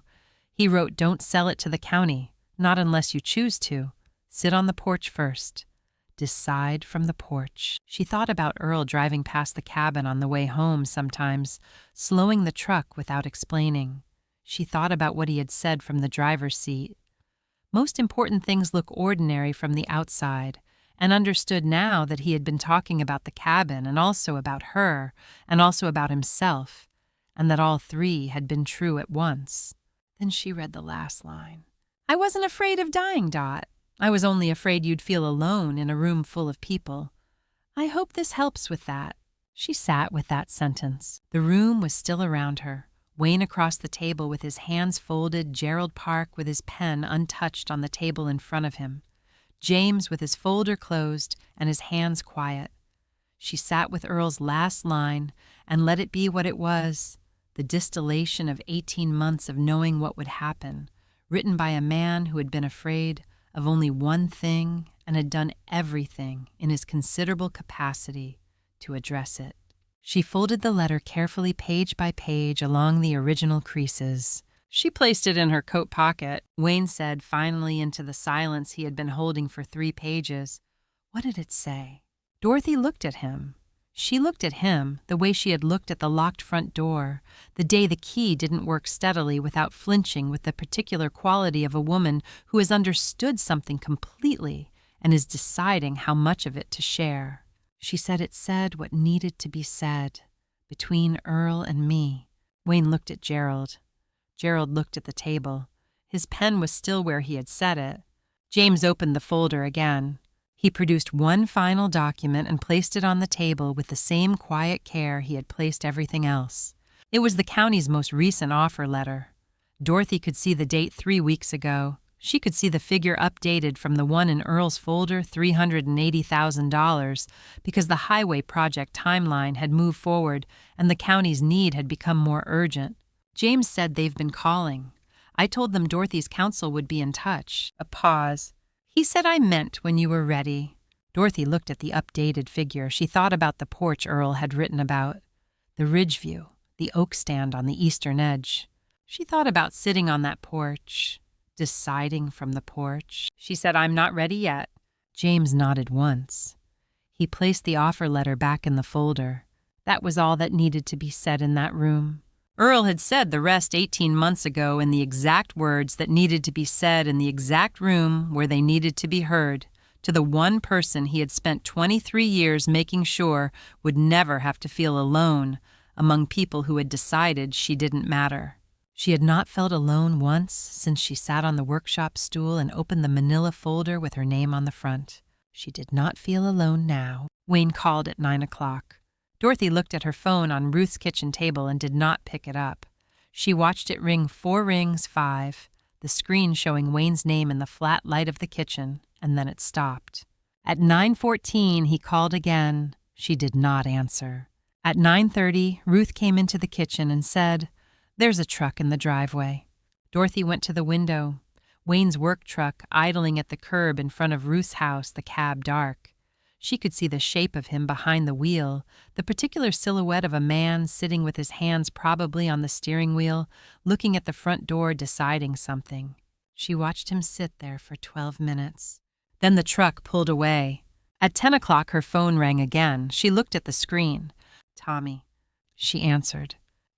He wrote, "Don't sell it to the county, not unless you choose to. Sit on the porch first. Decide from the porch." She thought about Earl driving past the cabin on the way home sometimes, slowing the truck without explaining. She thought about what he had said from the driver's seat. Most important things look ordinary from the outside, and understood now that he had been talking about the cabin and also about her and also about himself, and that all three had been true at once. Then she read the last line. "I wasn't afraid of dying, Dot. I was only afraid you'd feel alone in a room full of people. I hope this helps with that." She sat with that sentence. The room was still around her. Wayne across the table with his hands folded, Gerald Park with his pen untouched on the table in front of him, James with his folder closed and his hands quiet. She sat with Earl's last line and let it be what it was, the distillation of 18 months of knowing what would happen, written by a man who had been afraid of only one thing and had done everything in his considerable capacity to address it. She folded the letter carefully page by page along the original creases. She placed it in her coat pocket. Wayne said finally into the silence he had been holding for 3 pages, "What did it say?" Dorothy looked at him. She looked at him the way she had looked at the locked front door, the day the key didn't work steadily without flinching with the particular quality of a woman who has understood something completely and is deciding how much of it to share. She said it said what needed to be said, between Earl and me. Wayne looked at Gerald. Gerald looked at the table. His pen was still where he had set it. James opened the folder again. He produced one final document and placed it on the table with the same quiet care he had placed everything else. It was the county's most recent offer letter. Dorothy could see the date 3 weeks ago. She could see the figure updated from the one in Earl's folder, $380,000, because the highway project timeline had moved forward and the county's need had become more urgent. James said they've been calling. I told them Dorothy's counsel would be in touch. A pause. He said I meant when you were ready. Dorothy looked at the updated figure. She thought about the porch Earl had written about, the ridge view, the oak stand on the eastern edge. She thought about sitting on that porch, deciding from the porch. She said, "I'm not ready yet." James nodded once. He placed the offer letter back in the folder. That was all that needed to be said in that room. Earl had said the rest 18 months ago in the exact words that needed to be said in the exact room where they needed to be heard, to the one person he had spent 23 years making sure would never have to feel alone among people who had decided she didn't matter. She had not felt alone once since she sat on the workshop stool and opened the manila folder with her name on the front. She did not feel alone now. Wayne called at 9 o'clock. Dorothy looked at her phone on Ruth's kitchen table and did not pick it up. She watched it ring 4 rings, 5, the screen showing Wayne's name in the flat light of the kitchen, and then it stopped. At 9:14, he called again. She did not answer. At 9:30, Ruth came into the kitchen and said, "There's a truck in the driveway." Dorothy went to the window. Wayne's work truck idling at the curb in front of Ruth's house, the cab dark. She could see the shape of him behind the wheel, the particular silhouette of a man sitting with his hands probably on the steering wheel, looking at the front door, deciding something. She watched him sit there for 12 minutes. Then the truck pulled away. At 10 o'clock, her phone rang again. She looked at the screen. Tommy, she answered.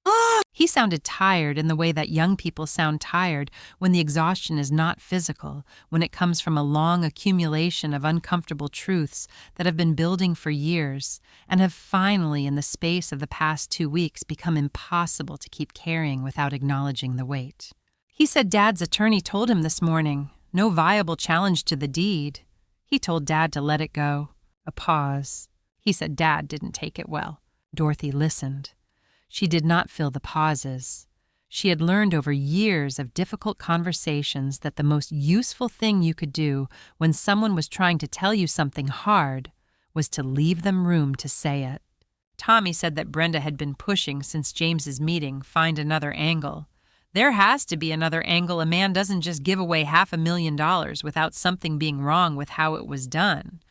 Ah! He sounded tired in the way that young people sound tired when the exhaustion is not physical, when it comes from a long accumulation of uncomfortable truths that have been building for years and have finally, in the space of the past 2 weeks, become impossible to keep carrying without acknowledging the weight. He said Dad's attorney told him this morning, no viable challenge to the deed. He told Dad to let it go. A pause. He said Dad didn't take it well. Dorothy listened. She did not fill the pauses. She had learned over years of difficult conversations that the most useful thing you could do when someone was trying to tell you something hard was to leave them room to say it. Tommy said that Brenda had been pushing since James's meeting, find another angle. There has to be another angle. A man doesn't just give away $500,000 without something being wrong with how it was done.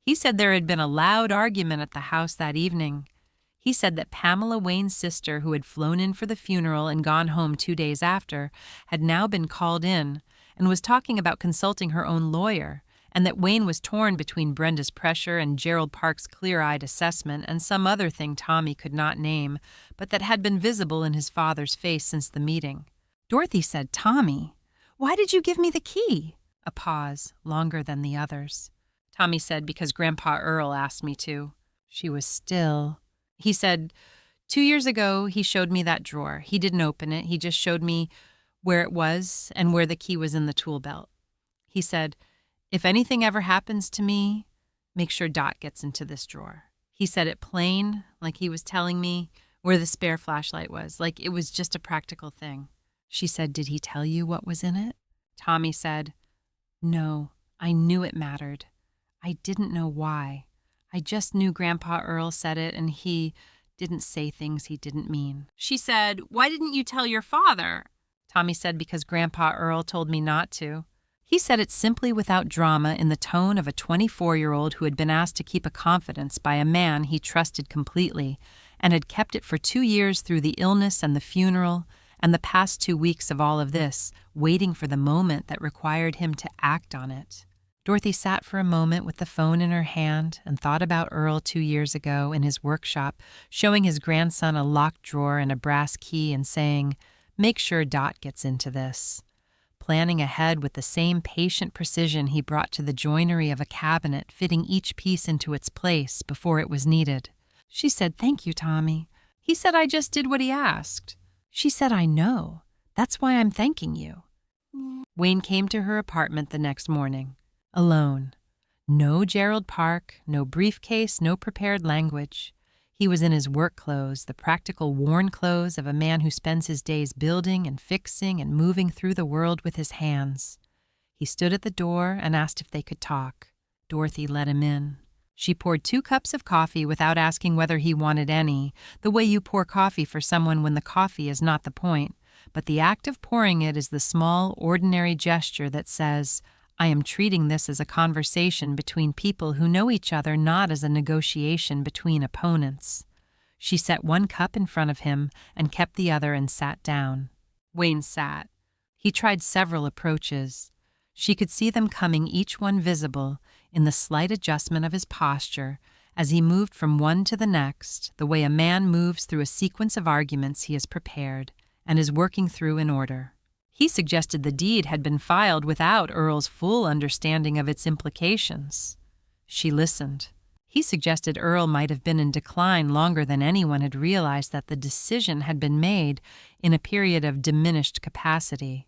He said there had been a loud argument at the house that evening. He said that Pamela Wayne's sister, who had flown in for the funeral and gone home 2 days after, had now been called in and was talking about consulting her own lawyer, and that Wayne was torn between Brenda's pressure and Gerald Park's clear-eyed assessment and some other thing Tommy could not name, but that had been visible in his father's face since the meeting. Dorothy said, "Tommy, why did you give me the key?" A pause, longer than the others. Tommy said, "Because Grandpa Earl asked me to." She was still. He said, 2 years ago, he showed me that drawer. He didn't open it. He just showed me where it was and where the key was in the tool belt. He said, if anything ever happens to me, make sure Dot gets into this drawer. He said it plain, like he was telling me where the spare flashlight was, like it was just a practical thing. She said, did he tell you what was in it? Tommy said, no, I knew it mattered. I didn't know why. I just knew Grandpa Earl said it, and he didn't say things he didn't mean. She said, why didn't you tell your father? Tommy said, because Grandpa Earl told me not to. He said it simply without drama in the tone of a 24-year-old who had been asked to keep a confidence by a man he trusted completely and had kept it for 2 years through the illness and the funeral and the past 2 weeks of all of this, waiting for the moment that required him to act on it. Dorothy sat for a moment with the phone in her hand and thought about Earl 2 years ago in his workshop, showing his grandson a locked drawer and a brass key and saying, make sure Dot gets into this. Planning ahead with the same patient precision he brought to the joinery of a cabinet, fitting each piece into its place before it was needed. She said, thank you, Tommy. He said, I just did what he asked. She said, I know. That's why I'm thanking you. Wayne came to her apartment the next morning. Alone. No Gerald Park, no briefcase, no prepared language. He was in his work clothes, the practical worn clothes of a man who spends his days building and fixing and moving through the world with his hands. He stood at the door and asked if they could talk. Dorothy let him in. She poured 2 cups of coffee without asking whether he wanted any, the way you pour coffee for someone when the coffee is not the point, but the act of pouring it is the small, ordinary gesture that says, I am treating this as a conversation between people who know each other, not as a negotiation between opponents. She set 1 cup in front of him and kept the other and sat down. Wayne sat. He tried several approaches. She could see them coming, each one visible, in the slight adjustment of his posture as he moved from one to the next, the way a man moves through a sequence of arguments he has prepared and is working through in order. He suggested the deed had been filed without Earl's full understanding of its implications. She listened. He suggested Earl might have been in decline longer than anyone had realized, that the decision had been made in a period of diminished capacity.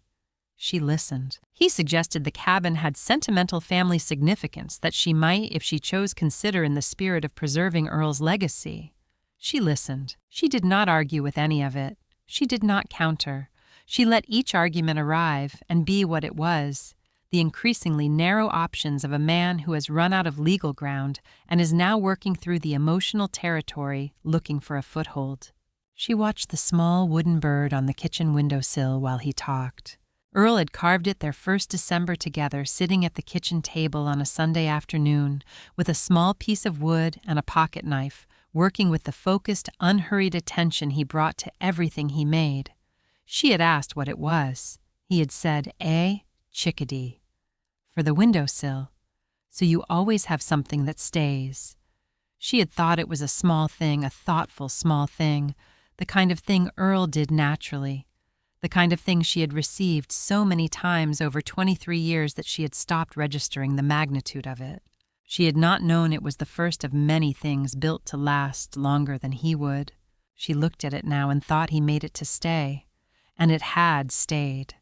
She listened. He suggested the cabin had sentimental family significance that she might, if she chose, consider in the spirit of preserving Earl's legacy. She listened. She did not argue with any of it. She did not counter. She let each argument arrive and be what it was, the increasingly narrow options of a man who has run out of legal ground and is now working through the emotional territory looking for a foothold. She watched the small wooden bird on the kitchen windowsill while he talked. Earl had carved it their first December together, sitting at the kitchen table on a Sunday afternoon with a small piece of wood and a pocket knife, working with the focused, unhurried attention he brought to everything he made. She had asked what it was. He had said, chickadee. For the windowsill. So you always have something that stays. She had thought it was a small thing, a thoughtful small thing, the kind of thing Earl did naturally, the kind of thing she had received so many times over 23 years that she had stopped registering the magnitude of it. She had not known it was the first of many things built to last longer than he would. She looked at it now and thought he made it to stay. And it had stayed.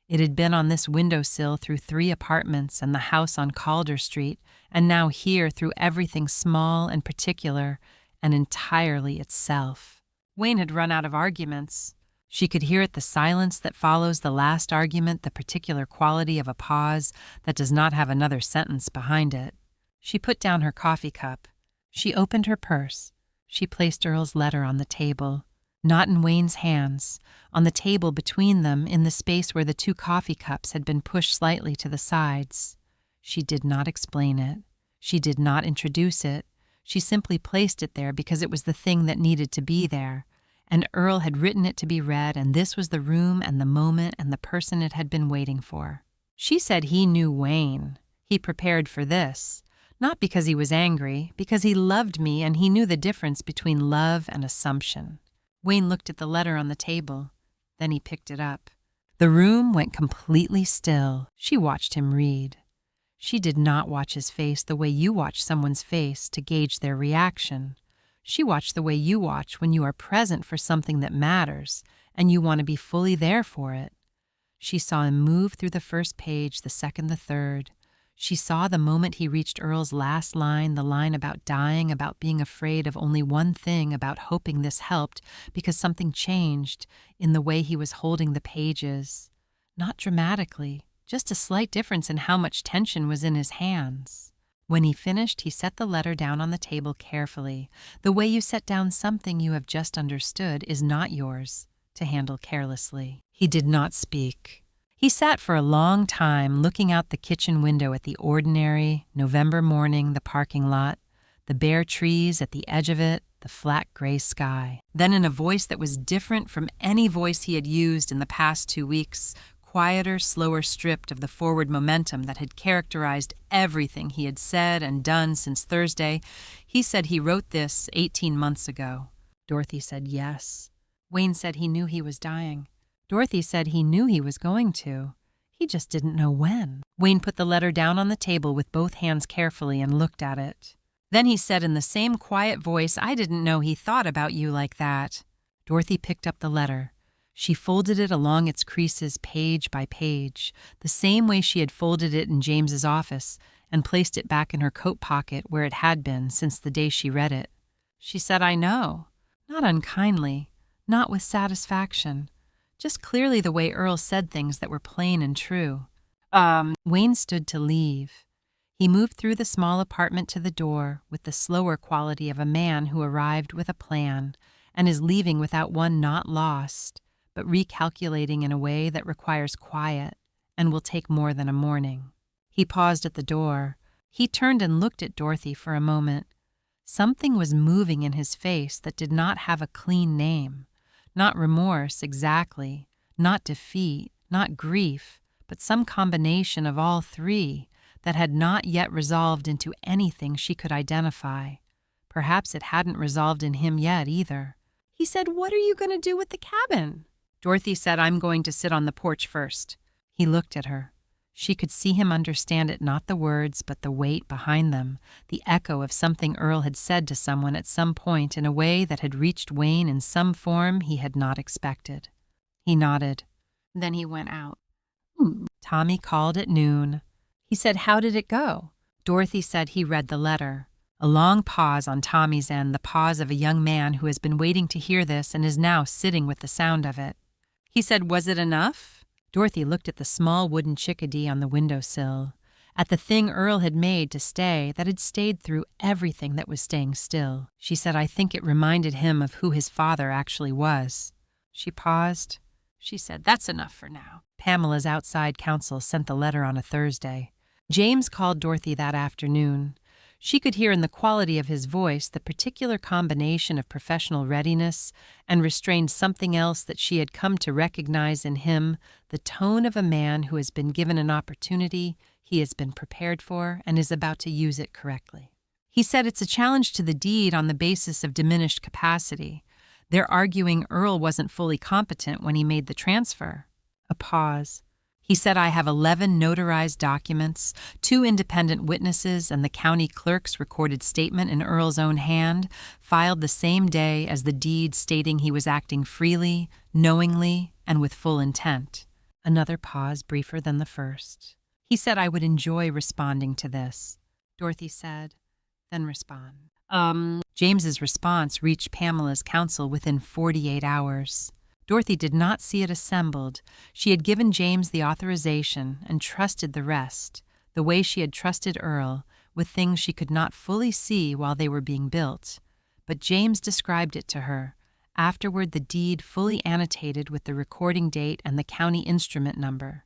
It had been on this windowsill through 3 apartments and the house on Calder Street, and now here through everything small and particular and entirely itself. Wayne had run out of arguments. She could hear it, the silence that follows the last argument, the particular quality of a pause that does not have another sentence behind it. She put down her coffee cup. She opened her purse. She placed Earl's letter on the table. Not in Wayne's hands, on the table between them in the space where the 2 coffee cups had been pushed slightly to the sides. She did not explain it. She did not introduce it. She simply placed it there because it was the thing that needed to be there. And Earl had written it to be read, and this was the room and the moment and the person it had been waiting for. She said he knew Wayne. He prepared for this. Not because he was angry, because he loved me and he knew the difference between love and assumption. Wayne looked at the letter on the table. Then he picked it up. The room went completely still. She watched him read. She did not watch his face the way you watch someone's face to gauge their reaction. She watched the way you watch when you are present for something that matters and you want to be fully there for it. She saw him move through the first page, the second, the third. She saw the moment he reached Earl's last line, the line about dying, about being afraid of only one thing, about hoping this helped because something changed in the way he was holding the pages. Not dramatically, just a slight difference in how much tension was in his hands. When he finished, he set the letter down on the table carefully. The way you set down something you have just understood is not yours to handle carelessly. He did not speak. He sat for a long time looking out the kitchen window at the ordinary November morning, the parking lot, the bare trees at the edge of it, the flat gray sky. Then in a voice that was different from any voice he had used in the past 2 weeks, quieter, slower, stripped of the forward momentum that had characterized everything he had said and done since Thursday, he said he wrote this 18 months ago. Dorothy said yes. Wayne said he knew he was dying. Dorothy said he knew he was going to. He just didn't know when. Wayne put the letter down on the table with both hands carefully and looked at it. Then he said in the same quiet voice, "I didn't know he thought about you like that." Dorothy picked up the letter. She folded it along its creases page by page, the same way she had folded it in James's office, and placed it back in her coat pocket where it had been since the day she read it. She said, "I know." Not unkindly, not with satisfaction. Just clearly the way Earl said things that were plain and true. Wayne stood to leave. He moved through the small apartment to the door with the slower quality of a man who arrived with a plan and is leaving without one not lost, but recalculating in a way that requires quiet and will take more than a morning. He paused at the door. He turned and looked at Dorothy for a moment. Something was moving in his face that did not have a clean name. Not remorse, exactly, not defeat, not grief, but some combination of all 3 that had not yet resolved into anything she could identify. Perhaps it hadn't resolved in him yet either. He said, "What are you going to do with the cabin?" Dorothy said, "I'm going to sit on the porch first." He looked at her. She could see him understand it, not the words, but the weight behind them, the echo of something Earl had said to someone at some point in a way that had reached Wayne in some form he had not expected. He nodded. Then he went out. Tommy called at noon. He said, "How did it go?" Dorothy said he read the letter. A long pause on Tommy's end, the pause of a young man who has been waiting to hear this and is now sitting with the sound of it. He said, "Was it enough?" Dorothy looked at the small wooden chickadee on the windowsill, at the thing Earl had made to stay that had stayed through everything that was staying still. She said, "I think it reminded him of who his father actually was." She paused. She said, "That's enough for now." Pamela's outside counsel sent the letter on a Thursday. James called Dorothy that afternoon. She could hear in the quality of his voice the particular combination of professional readiness and restrained something else that she had come to recognize in him, the tone of a man who has been given an opportunity he has been prepared for and is about to use it correctly. He said it's a challenge to the deed on the basis of diminished capacity. They're arguing Earl wasn't fully competent when he made the transfer. A pause. He said, I have 11 notarized documents, 2 independent witnesses, and the county clerk's recorded statement in Earl's own hand, filed the same day as the deed stating he was acting freely, knowingly, and with full intent. Another pause briefer than the first. He said I would enjoy responding to this. Dorothy said, then respond. James's response reached Pamela's counsel within 48 hours. Dorothy did not see it assembled. She had given James the authorization and trusted the rest, the way she had trusted Earl, with things she could not fully see while they were being built. But James described it to her. Afterward, the deed fully annotated with the recording date and the county instrument number.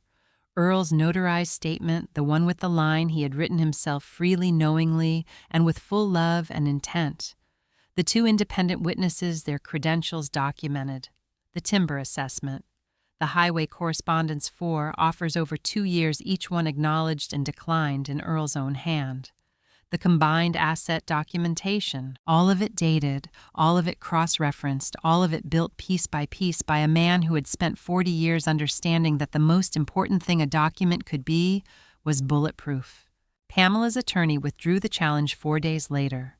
Earl's notarized statement, the one with the line he had written himself freely, knowingly, and with full love and intent. The 2 independent witnesses, their credentials documented. The timber assessment. The Highway Correspondence 4 offers over 2 years, each one acknowledged and declined in Earl's own hand. The combined asset documentation, all of it dated, all of it cross-referenced, all of it built piece by piece by a man who had spent 40 years understanding that the most important thing a document could be was bulletproof. Pamela's attorney withdrew the challenge 4 days later.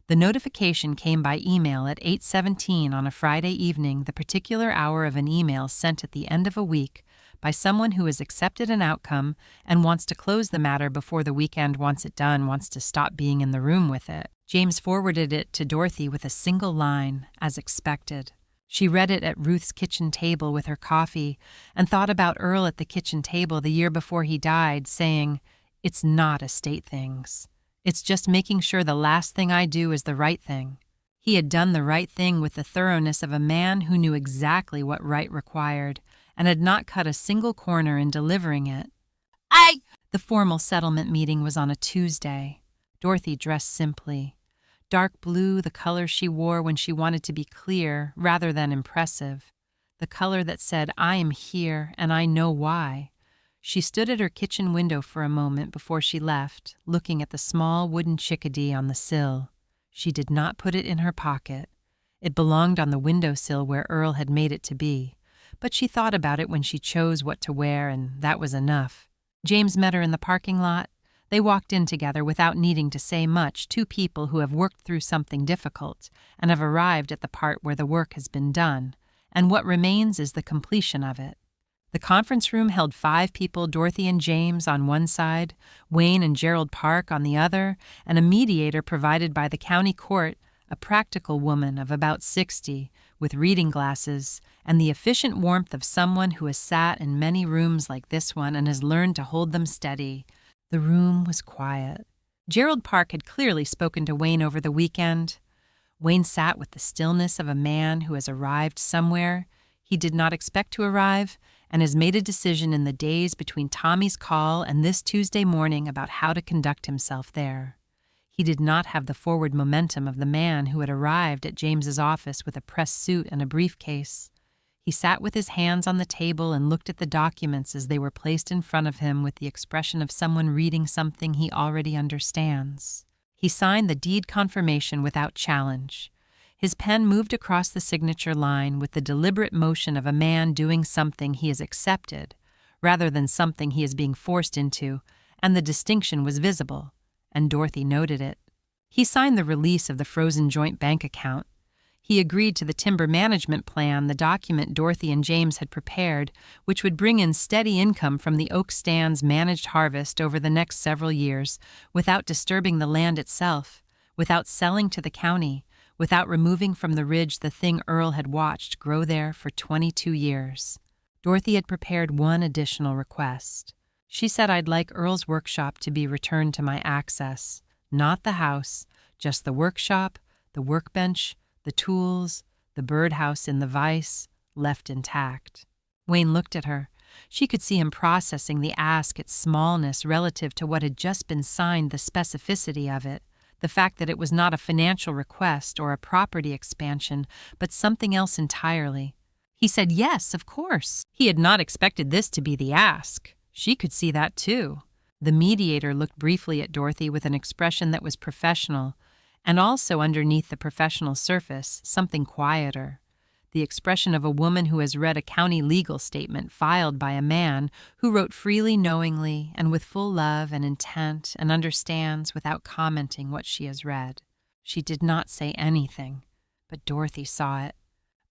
The notification came by email at 8:17 on a Friday evening, the particular hour of an email sent at the end of a week by someone who has accepted an outcome and wants to close the matter before the weekend, wants it done, wants to stop being in the room with it. James forwarded it to Dorothy with a single line, as expected. She read it at Ruth's kitchen table with her coffee and thought about Earl at the kitchen table the year before he died, saying, "It's not estate things. It's just making sure the last thing I do is the right thing." He had done the right thing with the thoroughness of a man who knew exactly what right required and had not cut a single corner in delivering it. The formal settlement meeting was on a Tuesday. Dorothy dressed simply. Dark blue, the color she wore when she wanted to be clear rather than impressive. The color that said, I am here and I know why. She stood at her kitchen window for a moment before she left, looking at the small wooden chickadee on the sill. She did not put it in her pocket. It belonged on the windowsill where Earl had made it to be, but she thought about it when she chose what to wear, and that was enough. James met her in the parking lot. They walked in together without needing to say much, 2 people who have worked through something difficult and have arrived at the part where the work has been done, and what remains is the completion of it. The conference room held 5 people, Dorothy and James on one side, Wayne and Gerald Park on the other, and a mediator provided by the county court, a practical woman of about 60, with reading glasses, and the efficient warmth of someone who has sat in many rooms like this one and has learned to hold them steady. The room was quiet. Gerald Park had clearly spoken to Wayne over the weekend. Wayne sat with the stillness of a man who has arrived somewhere he did not expect to arrive, and has made a decision in the days between Tommy's call and this Tuesday morning about how to conduct himself there. He did not have the forward momentum of the man who had arrived at James's office with a press suit and a briefcase. He sat with his hands on the table and looked at the documents as they were placed in front of him with the expression of someone reading something he already understands. He signed the deed confirmation without challenge. His pen moved across the signature line with the deliberate motion of a man doing something he has accepted, rather than something he is being forced into, and the distinction was visible, and Dorothy noted it. He signed the release of the frozen joint bank account. He agreed to the timber management plan, the document Dorothy and James had prepared, which would bring in steady income from the oak stand's managed harvest over the next several years, without disturbing the land itself, without selling to the county, without removing from the ridge the thing Earl had watched grow there for 22 years. Dorothy had prepared one additional request. She said, I'd like Earl's workshop to be returned to my access, not the house, just the workshop, the workbench, the tools, the birdhouse in the vise, left intact. Wayne looked at her. She could see him processing the ask, its smallness relative to what had just been signed, the specificity of it, the fact that it was not a financial request or a property expansion, but something else entirely. He said yes, of course. He had not expected this to be the ask. She could see that too. The mediator looked briefly at Dorothy with an expression that was professional, and also underneath the professional surface, something quieter. The expression of a woman who has read a county legal statement filed by a man who wrote freely, knowingly, and with full love and intent, and understands without commenting what she has read. She did not say anything, but Dorothy saw it.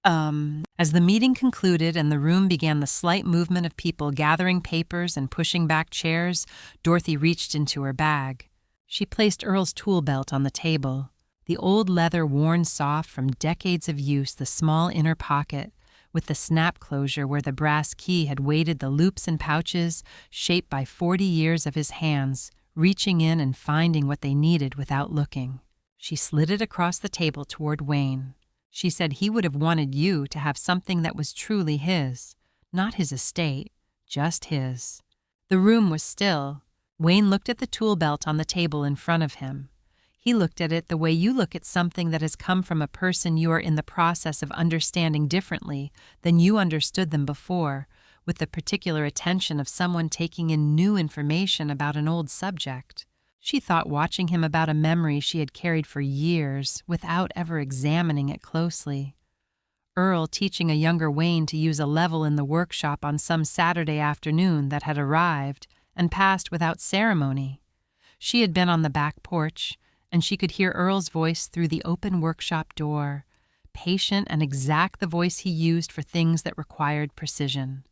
As the meeting concluded and the room began the slight movement of people gathering papers and pushing back chairs, Dorothy reached into her bag. She placed Earl's tool belt on the table. The old leather worn soft from decades of use, the small inner pocket, with the snap closure where the brass key had weighted the loops and pouches, shaped by 40 years of his hands, reaching in and finding what they needed without looking. She slid it across the table toward Wayne. She said he would have wanted you to have something that was truly his, not his estate, just his. The room was still. Wayne looked at the tool belt on the table in front of him. He looked at it the way you look at something that has come from a person you are in the process of understanding differently than you understood them before, with the particular attention of someone taking in new information about an old subject. She thought watching him about a memory she had carried for years without ever examining it closely. Earl teaching a younger Wayne to use a level in the workshop on some Saturday afternoon that had arrived and passed without ceremony. She had been on the back porch, and she could hear Earl's voice through the open workshop door, patient and exact the voice he used for things that required precision.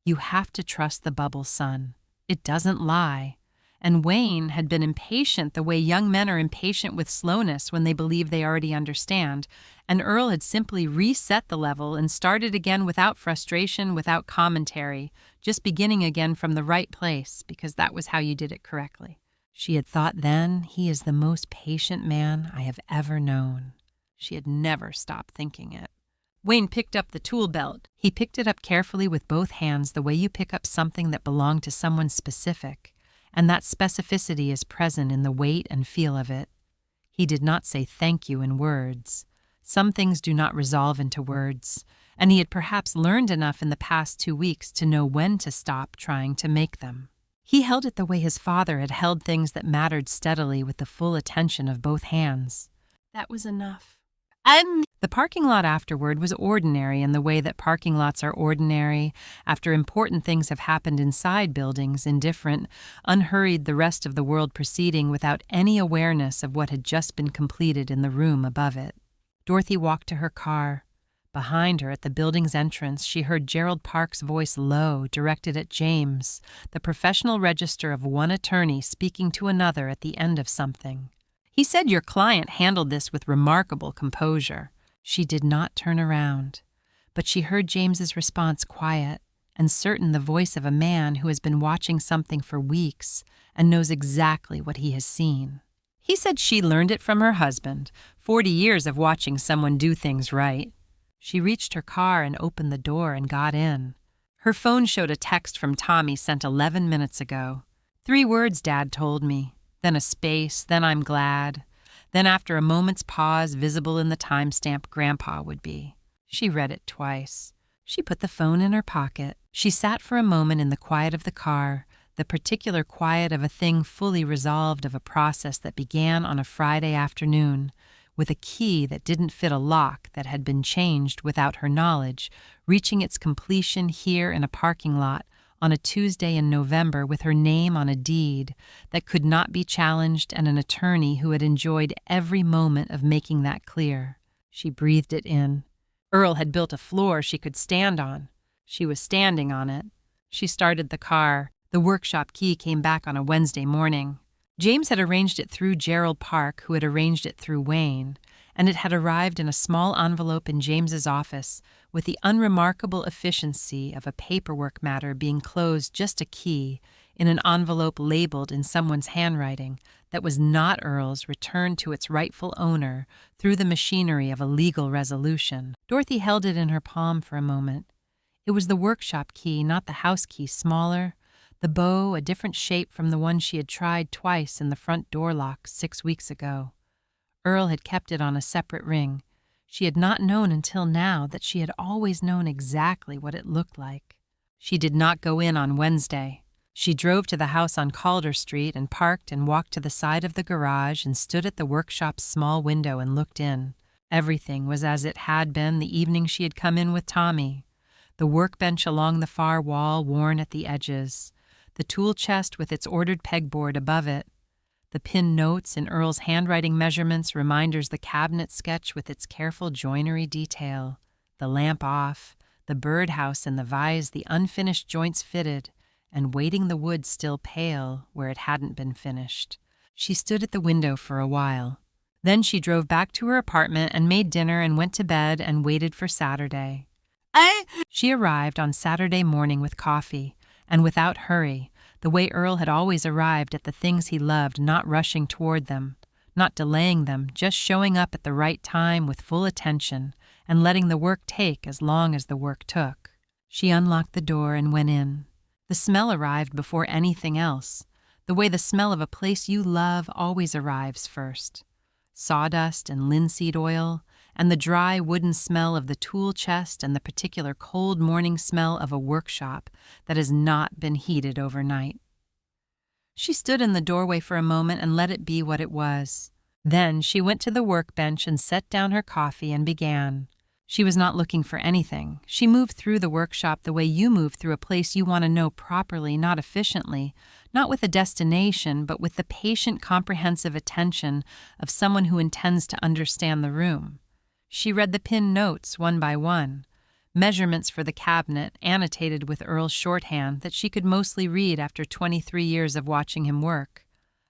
You have to trust the bubble, son. It doesn't lie. And Wayne had been impatient the way young men are impatient with slowness when they believe they already understand, and Earl had simply reset the level and started again without frustration, without commentary, just beginning again from the right place, because that was how you did it correctly. She had thought then, he is the most patient man I have ever known. She had never stopped thinking it. Wayne picked up the tool belt. He picked it up carefully with both hands the way you pick up something that belonged to someone specific, and that specificity is present in the weight and feel of it. He did not say thank you in words. Some things do not resolve into words, and he had perhaps learned enough in the past 2 weeks to know when to stop trying to make them. He held it the way his father had held things that mattered steadily with the full attention of both hands. That was enough. The parking lot afterward was ordinary in the way that parking lots are ordinary after important things have happened inside buildings, indifferent, unhurried the rest of the world proceeding without any awareness of what had just been completed in the room above it. Dorothy walked to her car. Behind her at the building's entrance, she heard Gerald Park's voice low, directed at James, the professional register of one attorney speaking to another at the end of something. He said your client handled this with remarkable composure. She did not turn around, but she heard James's response quiet and certain, the voice of a man who has been watching something for weeks and knows exactly what he has seen. He said she learned it from her husband, 40 years of watching someone do things right. She reached her car and opened the door and got in. Her phone showed a text from Tommy sent 11 minutes ago. 3 words, Dad told me. Then a space, then I'm glad. Then after a moment's pause visible in the timestamp, Grandpa would be. She read it twice. She put the phone in her pocket. She sat for a moment in the quiet of the car, the particular quiet of a thing fully resolved, of a process that began on a Friday afternoon, with a key that didn't fit a lock that had been changed without her knowledge, reaching its completion here in a parking lot on a Tuesday in November with her name on a deed that could not be challenged and an attorney who had enjoyed every moment of making that clear. She breathed it in. Earl had built a floor she could stand on. She was standing on it. She started the car. The workshop key came back on a Wednesday morning. James had arranged it through Gerald Park, who had arranged it through Wayne, and it had arrived in a small envelope in James's office with the unremarkable efficiency of a paperwork matter being closed just a key in an envelope labeled in someone's handwriting that was not Earl's, returned to its rightful owner through the machinery of a legal resolution. Dorothy held it in her palm for a moment. It was the workshop key, not the house key, smaller, the bow a different shape from the one she had tried twice in the front door lock 6 weeks ago. Earl had kept it on a separate ring. She had not known until now that she had always known exactly what it looked like. She did not go in on Wednesday. She drove to the house on Calder Street and parked and walked to the side of the garage and stood at the workshop's small window and looked in. Everything was as it had been the evening she had come in with Tommy. The workbench along the far wall worn at the edges, the tool chest with its ordered pegboard above it, the pinned notes in Earl's handwriting measurements, reminders, the cabinet sketch with its careful joinery detail, the lamp off, the birdhouse in the vise, the unfinished joints fitted, and waiting the wood still pale where it hadn't been finished. She stood at the window for a while. Then she drove back to her apartment and made dinner and went to bed and waited for Saturday. She arrived on Saturday morning with coffee, and without hurry, the way Earl had always arrived at the things he loved, not rushing toward them, not delaying them, just showing up at the right time with full attention and letting the work take as long as the work took. She unlocked the door and went in. The smell arrived before anything else, the way the smell of a place you love always arrives first. Sawdust and linseed oil, and the dry wooden smell of the tool chest and the particular cold morning smell of a workshop that has not been heated overnight. She stood in the doorway for a moment and let it be what it was. Then she went to the workbench and set down her coffee and began. She was not looking for anything. She moved through the workshop the way you move through a place you want to know properly, not efficiently, not with a destination, but with the patient, comprehensive attention of someone who intends to understand the room. She read the pinned notes one by one, measurements for the cabinet annotated with Earl's shorthand that she could mostly read after 23 years of watching him work.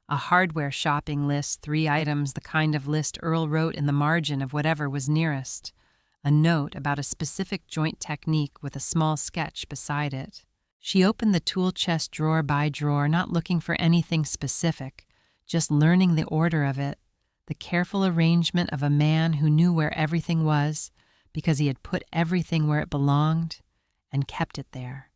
A hardware shopping list, 3 items, the kind of list Earl wrote in the margin of whatever was nearest. A note about a specific joint technique with a small sketch beside it. She opened the tool chest drawer by drawer, not looking for anything specific, just learning the order of it, the careful arrangement of a man who knew where everything was because he had put everything where it belonged and kept it there,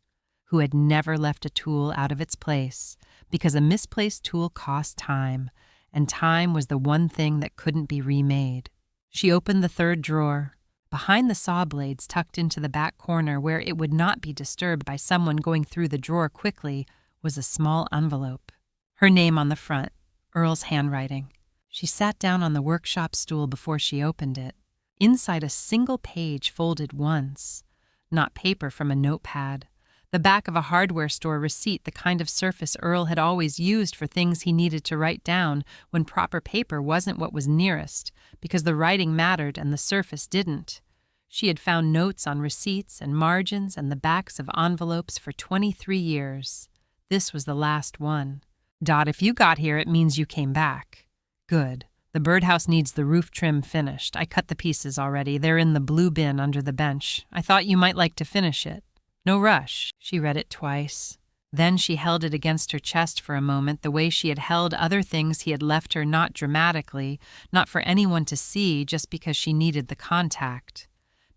who had never left a tool out of its place because a misplaced tool cost time, and time was the one thing that couldn't be remade. She opened the 3rd drawer. Behind the saw blades tucked into the back corner where it would not be disturbed by someone going through the drawer quickly was a small envelope. Her name on the front, Earl's handwriting. She sat down on the workshop stool before she opened it. Inside a single page folded once, not paper from a notepad. The back of a hardware store receipt, the kind of surface Earl had always used for things he needed to write down when proper paper wasn't what was nearest, because the writing mattered and the surface didn't. She had found notes on receipts and margins and the backs of envelopes for 23 years. This was the last one. Dot, if you got here, it means you came back. Good. The birdhouse needs the roof trim finished. I cut the pieces already. They're in the blue bin under the bench. I thought you might like to finish it. No rush. She read it twice. Then she held it against her chest for a moment, the way she had held other things he had left her, not dramatically, not for anyone to see, just because she needed the contact.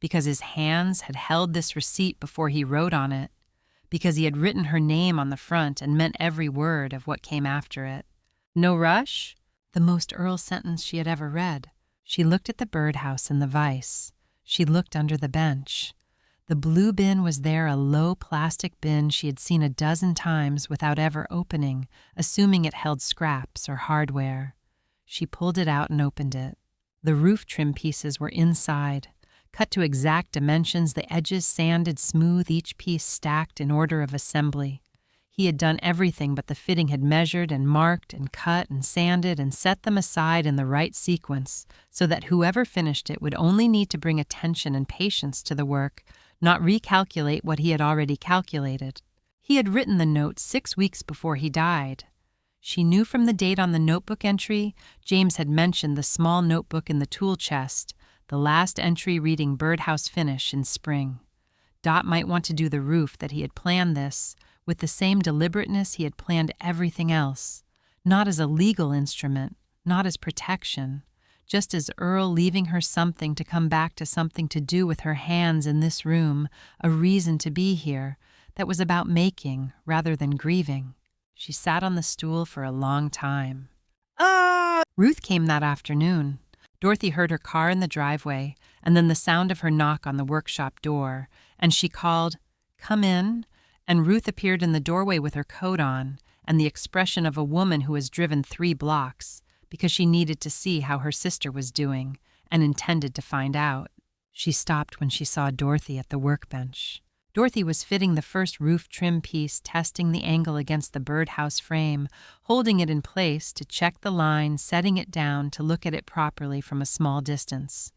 Because his hands had held this receipt before he wrote on it. Because he had written her name on the front and meant every word of what came after it. No rush? The most Earl sentence she had ever read. She looked at the birdhouse and the vise. She looked under the bench. The blue bin was there, a low plastic bin she had seen a dozen times without ever opening, assuming it held scraps or hardware. She pulled it out and opened it. The roof trim pieces were inside, cut to exact dimensions, the edges sanded smooth, each piece stacked in order of assembly. He had done everything but the fitting had measured and marked and cut and sanded and set them aside in the right sequence so that whoever finished it would only need to bring attention and patience to the work, not recalculate what he had already calculated. He had written the note 6 weeks before he died. She knew from the date on the notebook entry, James had mentioned the small notebook in the tool chest, the last entry reading birdhouse finish in spring. Dot might want to do the roof that he had planned this, with the same deliberateness he had planned everything else, not as a legal instrument, not as protection, just as Earl leaving her something to come back to something to do with her hands in this room, a reason to be here, that was about making rather than grieving. She sat on the stool for a long time. Ruth came that afternoon. Dorothy heard her car in the driveway, and then the sound of her knock on the workshop door, and she called, "Come in," and Ruth appeared in the doorway with her coat on and the expression of a woman who has driven 3 blocks because she needed to see how her sister was doing and intended to find out. She stopped when she saw Dorothy at the workbench. Dorothy was fitting the first roof trim piece, testing the angle against the birdhouse frame, holding it in place to check the line, setting it down to look at it properly from a small distance.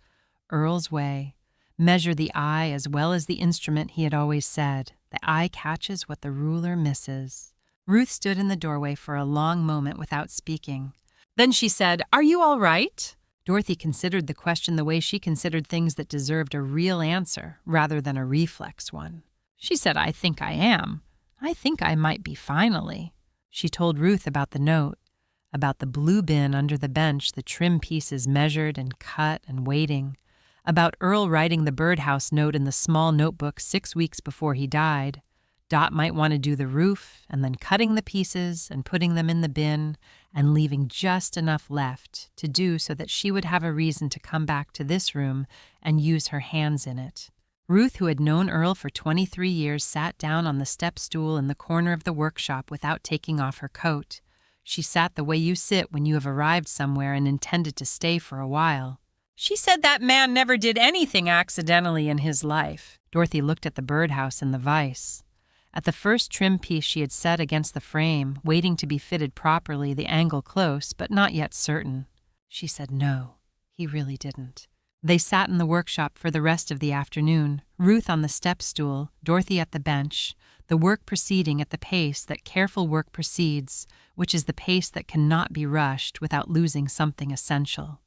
Earl's way. Measure the eye as well as the instrument, he had always said. The eye catches what the ruler misses. Ruth stood in the doorway for a long moment without speaking. Then she said, "Are you all right?" Dorothy considered the question the way she considered things that deserved a real answer rather than a reflex one. She said, "I think I am. I think I might be finally." She told Ruth about the note, about the blue bin under the bench, the trim pieces measured and cut and waiting, about Earl writing the birdhouse note in the small notebook 6 weeks before he died. Dot might want to do the roof, and then cutting the pieces and putting them in the bin and leaving just enough left to do so that she would have a reason to come back to this room and use her hands in it. Ruth, who had known Earl for 23 years, sat down on the step stool in the corner of the workshop without taking off her coat. She sat the way you sit when you have arrived somewhere and intended to stay for a while. She said that man never did anything accidentally in his life. Dorothy looked at the birdhouse in the vise. At the first trim piece she had set against the frame, waiting to be fitted properly, the angle close, but not yet certain. She said no, he really didn't. They sat in the workshop for the rest of the afternoon, Ruth on the step stool, Dorothy at the bench, the work proceeding at the pace that careful work proceeds, which is the pace that cannot be rushed without losing something essential.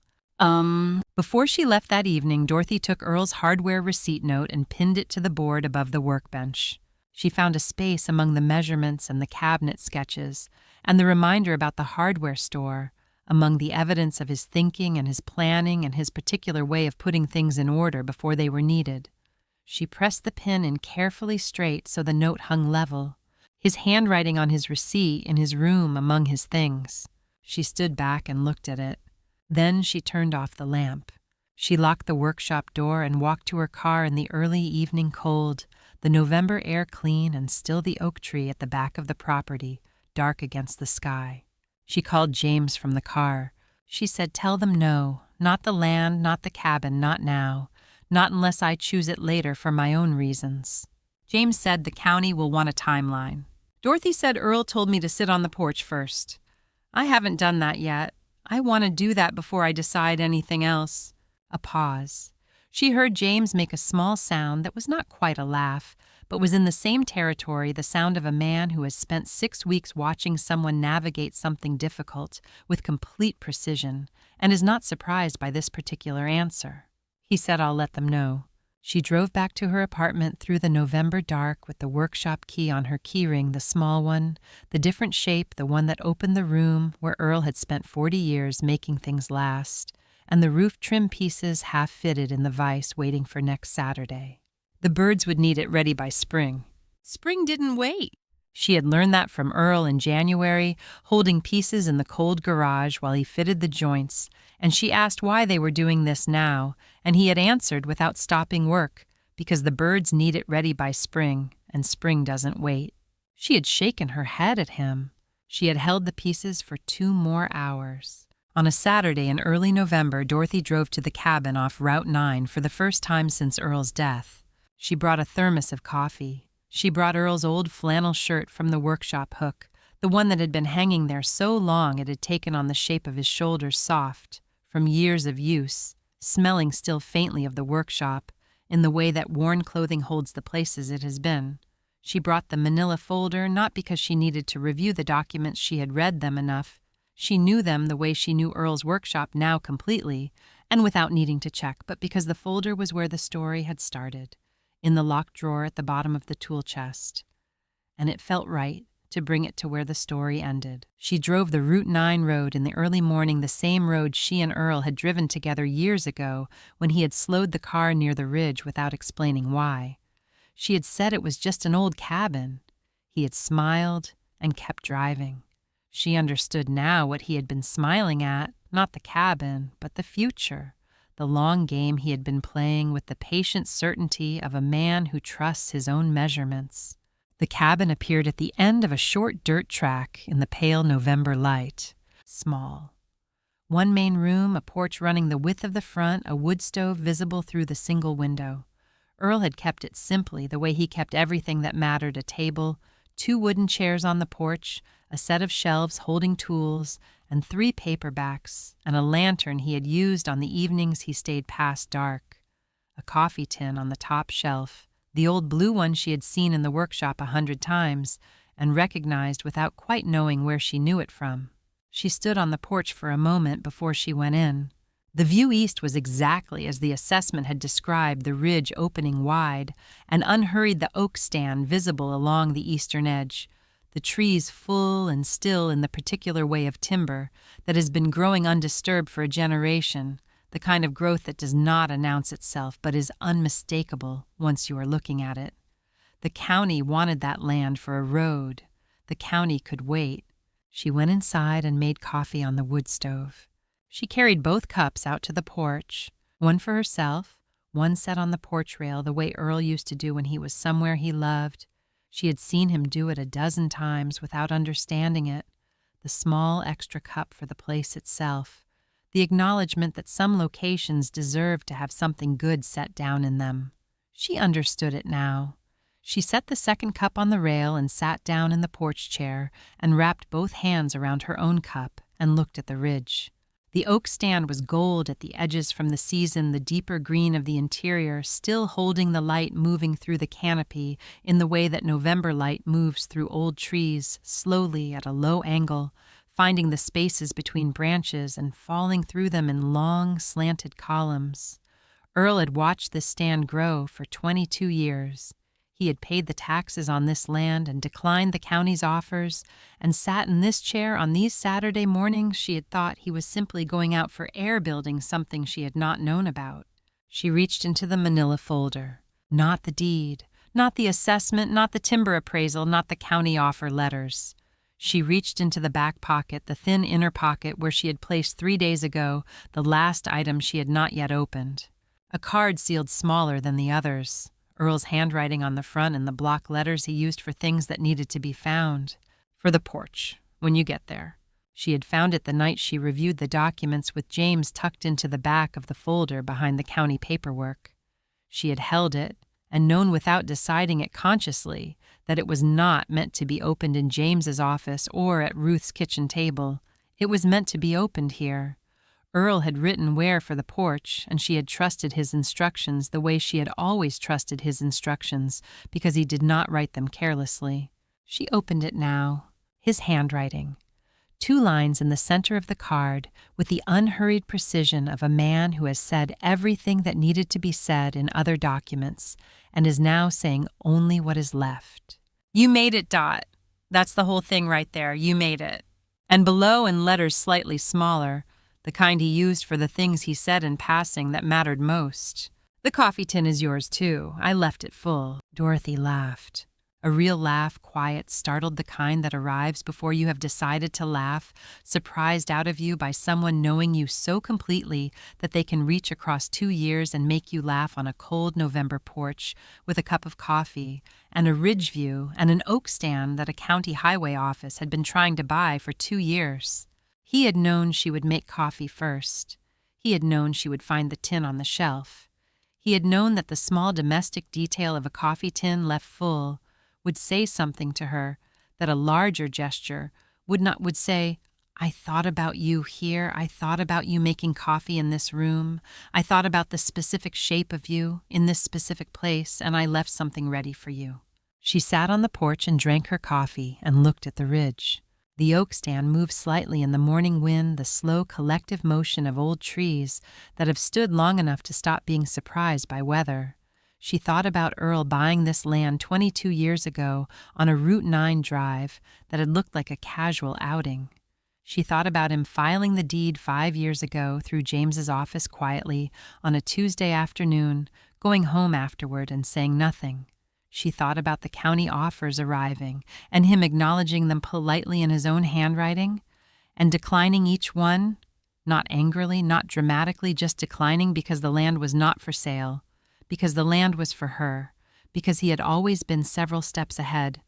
Before she left that evening, Dorothy took Earl's hardware receipt note and pinned it to the board above the workbench. She found a space among the measurements and the cabinet sketches, and the reminder about the hardware store, among the evidence of his thinking and his planning and his particular way of putting things in order before they were needed. She pressed the pin in carefully straight so the note hung level, his handwriting on his receipt in his room among his things. She stood back and looked at it. Then she turned off the lamp. She locked the workshop door and walked to her car in the early evening cold, the November air clean and still the oak tree at the back of the property, dark against the sky. She called James from the car. She said, "Tell them no, not the land, not the cabin, not now, not unless I choose it later for my own reasons." James said the county will want a timeline. Dorothy said Earl told me to sit on the porch first. I haven't done that yet. I want to do that before I decide anything else. A pause. She heard James make a small sound that was not quite a laugh, but was in the same territory, the sound of a man who has spent 6 weeks watching someone navigate something difficult with complete precision and is not surprised by this particular answer. He said, "I'll let them know." She drove back to her apartment through the November dark with the workshop key on her keyring, the small one, the different shape, the one that opened the room where Earl had spent 40 years making things last, and the roof trim pieces half fitted in the vise waiting for next Saturday. The birds would need it ready by spring. Spring didn't wait. She had learned that from Earl in January, holding pieces in the cold garage while he fitted the joints, and she asked why they were doing this now, and he had answered without stopping work, because the birds need it ready by spring, and spring doesn't wait. She had shaken her head at him. She had held the pieces for 2 more hours. On a Saturday in early November, Dorothy drove to the cabin off Route 9 for the first time since Earl's death. She brought a thermos of coffee. She brought Earl's old flannel shirt from the workshop hook, the one that had been hanging there so long it had taken on the shape of his shoulders, soft, from years of use, smelling still faintly of the workshop, in the way that worn clothing holds the places it has been. She brought the manila folder, not because she needed to review the documents, she had read them enough. She knew them the way she knew Earl's workshop now completely, and without needing to check, but because the folder was where the story had started, in the locked drawer at the bottom of the tool chest. And it felt right to bring it to where the story ended. She drove the Route 9 road in the early morning, the same road she and Earl had driven together years ago when he had slowed the car near the ridge without explaining why. She had said it was just an old cabin. He had smiled and kept driving. She understood now what he had been smiling at, not the cabin, but the future, the long game he had been playing with the patient certainty of a man who trusts his own measurements. The cabin appeared at the end of a short dirt track in the pale November light. Small. One main room, a porch running the width of the front, a wood stove visible through the single window. Earl had kept it simply, the way he kept everything that mattered: a table, 2 wooden chairs on the porch, a set of shelves holding tools, and 3 paperbacks, and a lantern he had used on the evenings he stayed past dark. A coffee tin on the top shelf, the old blue one she had seen in the workshop 100 times, and recognized without quite knowing where she knew it from. She stood on the porch for a moment before she went in. The view east was exactly as the assessment had described, the ridge opening wide, and unhurried the oak stand visible along the eastern edge, the trees full and still in the particular way of timber that has been growing undisturbed for a generation, the kind of growth that does not announce itself but is unmistakable once you are looking at it. The county wanted that land for a road. The county could wait. She went inside and made coffee on the wood stove. She carried both cups out to the porch, one for herself, one set on the porch rail the way Earl used to do when he was somewhere he loved. She had seen him do it a dozen times without understanding it. The small extra cup for the place itself, the acknowledgement that some locations deserved to have something good set down in them. She understood it now. She set the second cup on the rail and sat down in the porch chair and wrapped both hands around her own cup and looked at the ridge. The oak stand was gold at the edges from the season, the deeper green of the interior still holding the light moving through the canopy in the way that November light moves through old trees, slowly at a low angle, finding the spaces between branches and falling through them in long, slanted columns. Earl had watched this stand grow for 22 years. He had paid the taxes on this land and declined the county's offers, and sat in this chair on these Saturday mornings she had thought he was simply going out for air building something she had not known about. She reached into the manila folder. Not the deed, not the assessment, not the timber appraisal, not the county offer letters. She reached into the back pocket, the thin inner pocket where she had placed 3 days ago the last item she had not yet opened. A card sealed smaller than the others. Earl's handwriting on the front and the block letters he used for things that needed to be found. For the porch, when you get there. She had found it the night she reviewed the documents with James tucked into the back of the folder behind the county paperwork. She had held it and known without deciding it consciously that it was not meant to be opened in James's office or at Ruth's kitchen table. It was meant to be opened here. Earl had written where for the porch, and she had trusted his instructions the way she had always trusted his instructions, because he did not write them carelessly. She opened it now. His handwriting. 2 lines in the center of the card, with the unhurried precision of a man who has said everything that needed to be said in other documents, and is now saying only what is left. "You made it, Dot. That's the whole thing right there. You made it." And below, in letters slightly smaller, the kind he used for the things he said in passing that mattered most. "The coffee tin is yours, too. I left it full." Dorothy laughed. A real laugh, quiet, startled, the kind that arrives before you have decided to laugh, surprised out of you by someone knowing you so completely that they can reach across 2 years and make you laugh on a cold November porch with a cup of coffee and a ridge view and an oak stand that a county highway office had been trying to buy for 2 years. He had known she would make coffee first. He had known she would find the tin on the shelf. He had known that the small domestic detail of a coffee tin left full would say something to her that a larger gesture would say, "I thought about you here. I thought about you making coffee in this room. I thought about the specific shape of you in this specific place, and I left something ready for you." She sat on the porch and drank her coffee and looked at the ridge. The oak stand moved slightly in the morning wind, the slow collective motion of old trees that have stood long enough to stop being surprised by weather. She thought about Earl buying this land 22 years ago on a Route 9 drive that had looked like a casual outing. She thought about him filing the deed 5 years ago through James's office quietly on a Tuesday afternoon, going home afterward and saying nothing. She thought about the county offers arriving and him acknowledging them politely in his own handwriting and declining each one, not angrily, not dramatically, just declining because the land was not for sale, because the land was for her, because he had always been several steps ahead,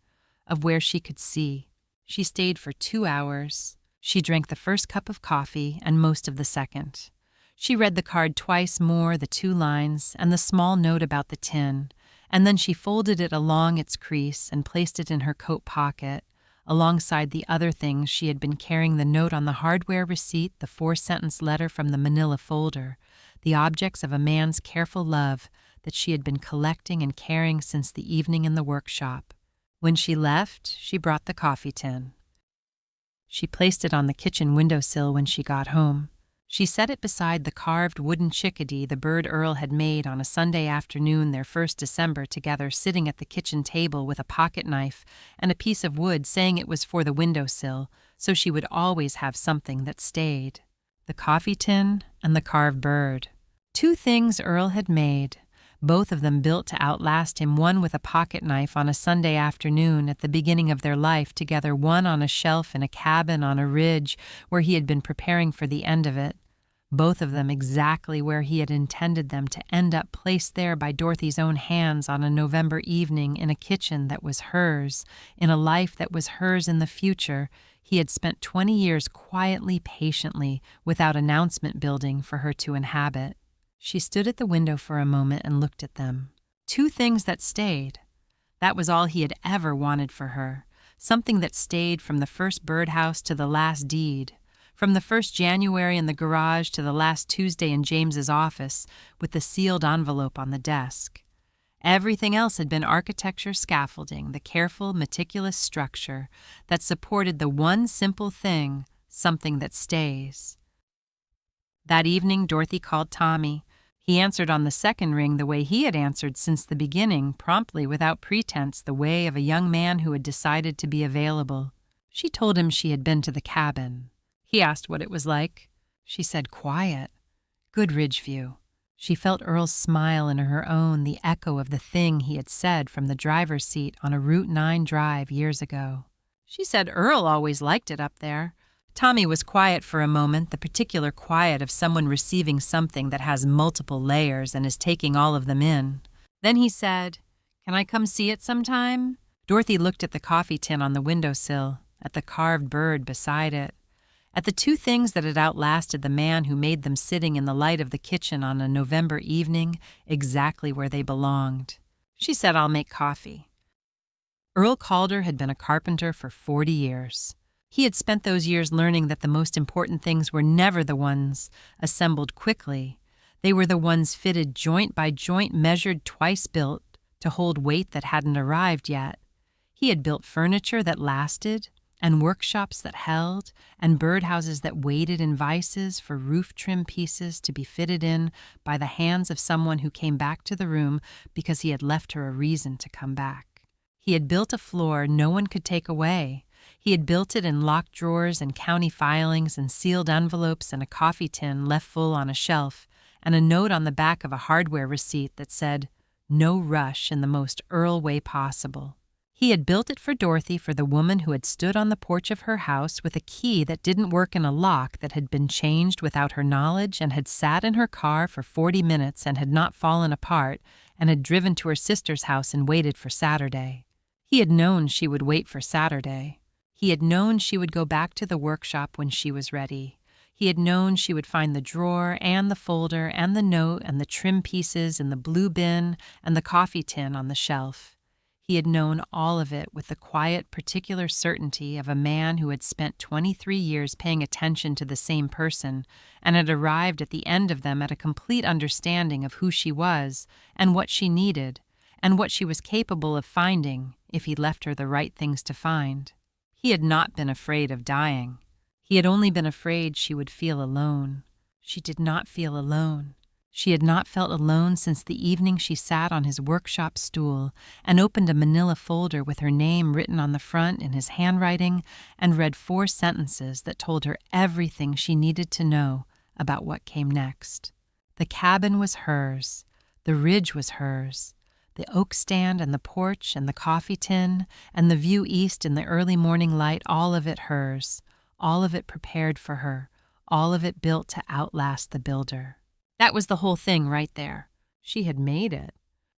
of where she could see. She stayed for 2 hours. She drank the first cup of coffee and most of the second. She read the card twice more, the 2 lines, and the small note about the tin, and then she folded it along its crease and placed it in her coat pocket, alongside the other things she had been carrying: the note on the hardware receipt, the 4-sentence letter from the manila folder, the objects of a man's careful love that she had been collecting and carrying since the evening in the workshop. When she left, she brought the coffee tin. She placed it on the kitchen windowsill when she got home. She set it beside the carved wooden chickadee the bird Earl had made on a Sunday afternoon their first December together, sitting at the kitchen table with a pocket knife and a piece of wood, saying it was for the windowsill, so she would always have something that stayed: the coffee tin and the carved bird. 2 things Earl had made, both of them built to outlast him, one with a pocket knife on a Sunday afternoon at the beginning of their life together, one on a shelf in a cabin on a ridge where he had been preparing for the end of it. Both of them exactly where he had intended them to end up, placed there by Dorothy's own hands on a November evening in a kitchen that was hers, in a life that was hers in the future. He had spent 20 years quietly, patiently, without announcement building for her to inhabit. She stood at the window for a moment and looked at them. 2 things that stayed. That was all he had ever wanted for her. Something that stayed from the first birdhouse to the last deed, from the first January in the garage to the last Tuesday in James's office with the sealed envelope on the desk. Everything else had been architecture, scaffolding, the careful, meticulous structure that supported the one simple thing, something that stays. That evening, Dorothy called Tommy. He answered on the second ring the way he had answered since the beginning, promptly, without pretense, the way of a young man who had decided to be available. She told him she had been to the cabin. He asked what it was like. She said quiet. Good ridge view. She felt Earl's smile in her own, the echo of the thing he had said from the driver's seat on a Route 9 drive years ago. She said Earl always liked it up there. Tommy was quiet for a moment, the particular quiet of someone receiving something that has multiple layers and is taking all of them in. Then he said, "Can I come see it sometime?" Dorothy looked at the coffee tin on the windowsill, at the carved bird beside it, at the 2 things that had outlasted the man who made them, sitting in the light of the kitchen on a November evening, exactly where they belonged. She said, "I'll make coffee." Earl Calder had been a carpenter for 40 years. He had spent those years learning that the most important things were never the ones assembled quickly. They were the ones fitted joint by joint, measured, twice built, to hold weight that hadn't arrived yet. He had built furniture that lasted, and workshops that held, and birdhouses that waited in vices for roof trim pieces to be fitted in by the hands of someone who came back to the room because he had left her a reason to come back. He had built a floor no one could take away. He had built it in locked drawers and county filings and sealed envelopes and a coffee tin left full on a shelf, and a note on the back of a hardware receipt that said, "No rush," in the most Earl way possible. He had built it for Dorothy, for the woman who had stood on the porch of her house with a key that didn't work in a lock that had been changed without her knowledge, and had sat in her car for 40 minutes and had not fallen apart, and had driven to her sister's house and waited for Saturday. He had known she would wait for Saturday. He had known she would go back to the workshop when she was ready. He had known she would find the drawer and the folder and the note and the trim pieces in the blue bin and the coffee tin on the shelf. He had known all of it with the quiet, particular certainty of a man who had spent 23 years paying attention to the same person and had arrived at the end of them at a complete understanding of who she was and what she needed and what she was capable of finding if he left her the right things to find. He had not been afraid of dying. He had only been afraid she would feel alone. She did not feel alone. She had not felt alone since the evening she sat on his workshop stool and opened a manila folder with her name written on the front in his handwriting and read 4 sentences that told her everything she needed to know about what came next. The cabin was hers. The ridge was hers. The oak stand and the porch and the coffee tin and the view east in the early morning light, all of it hers, all of it prepared for her, all of it built to outlast the builder. That was the whole thing right there. She had made it.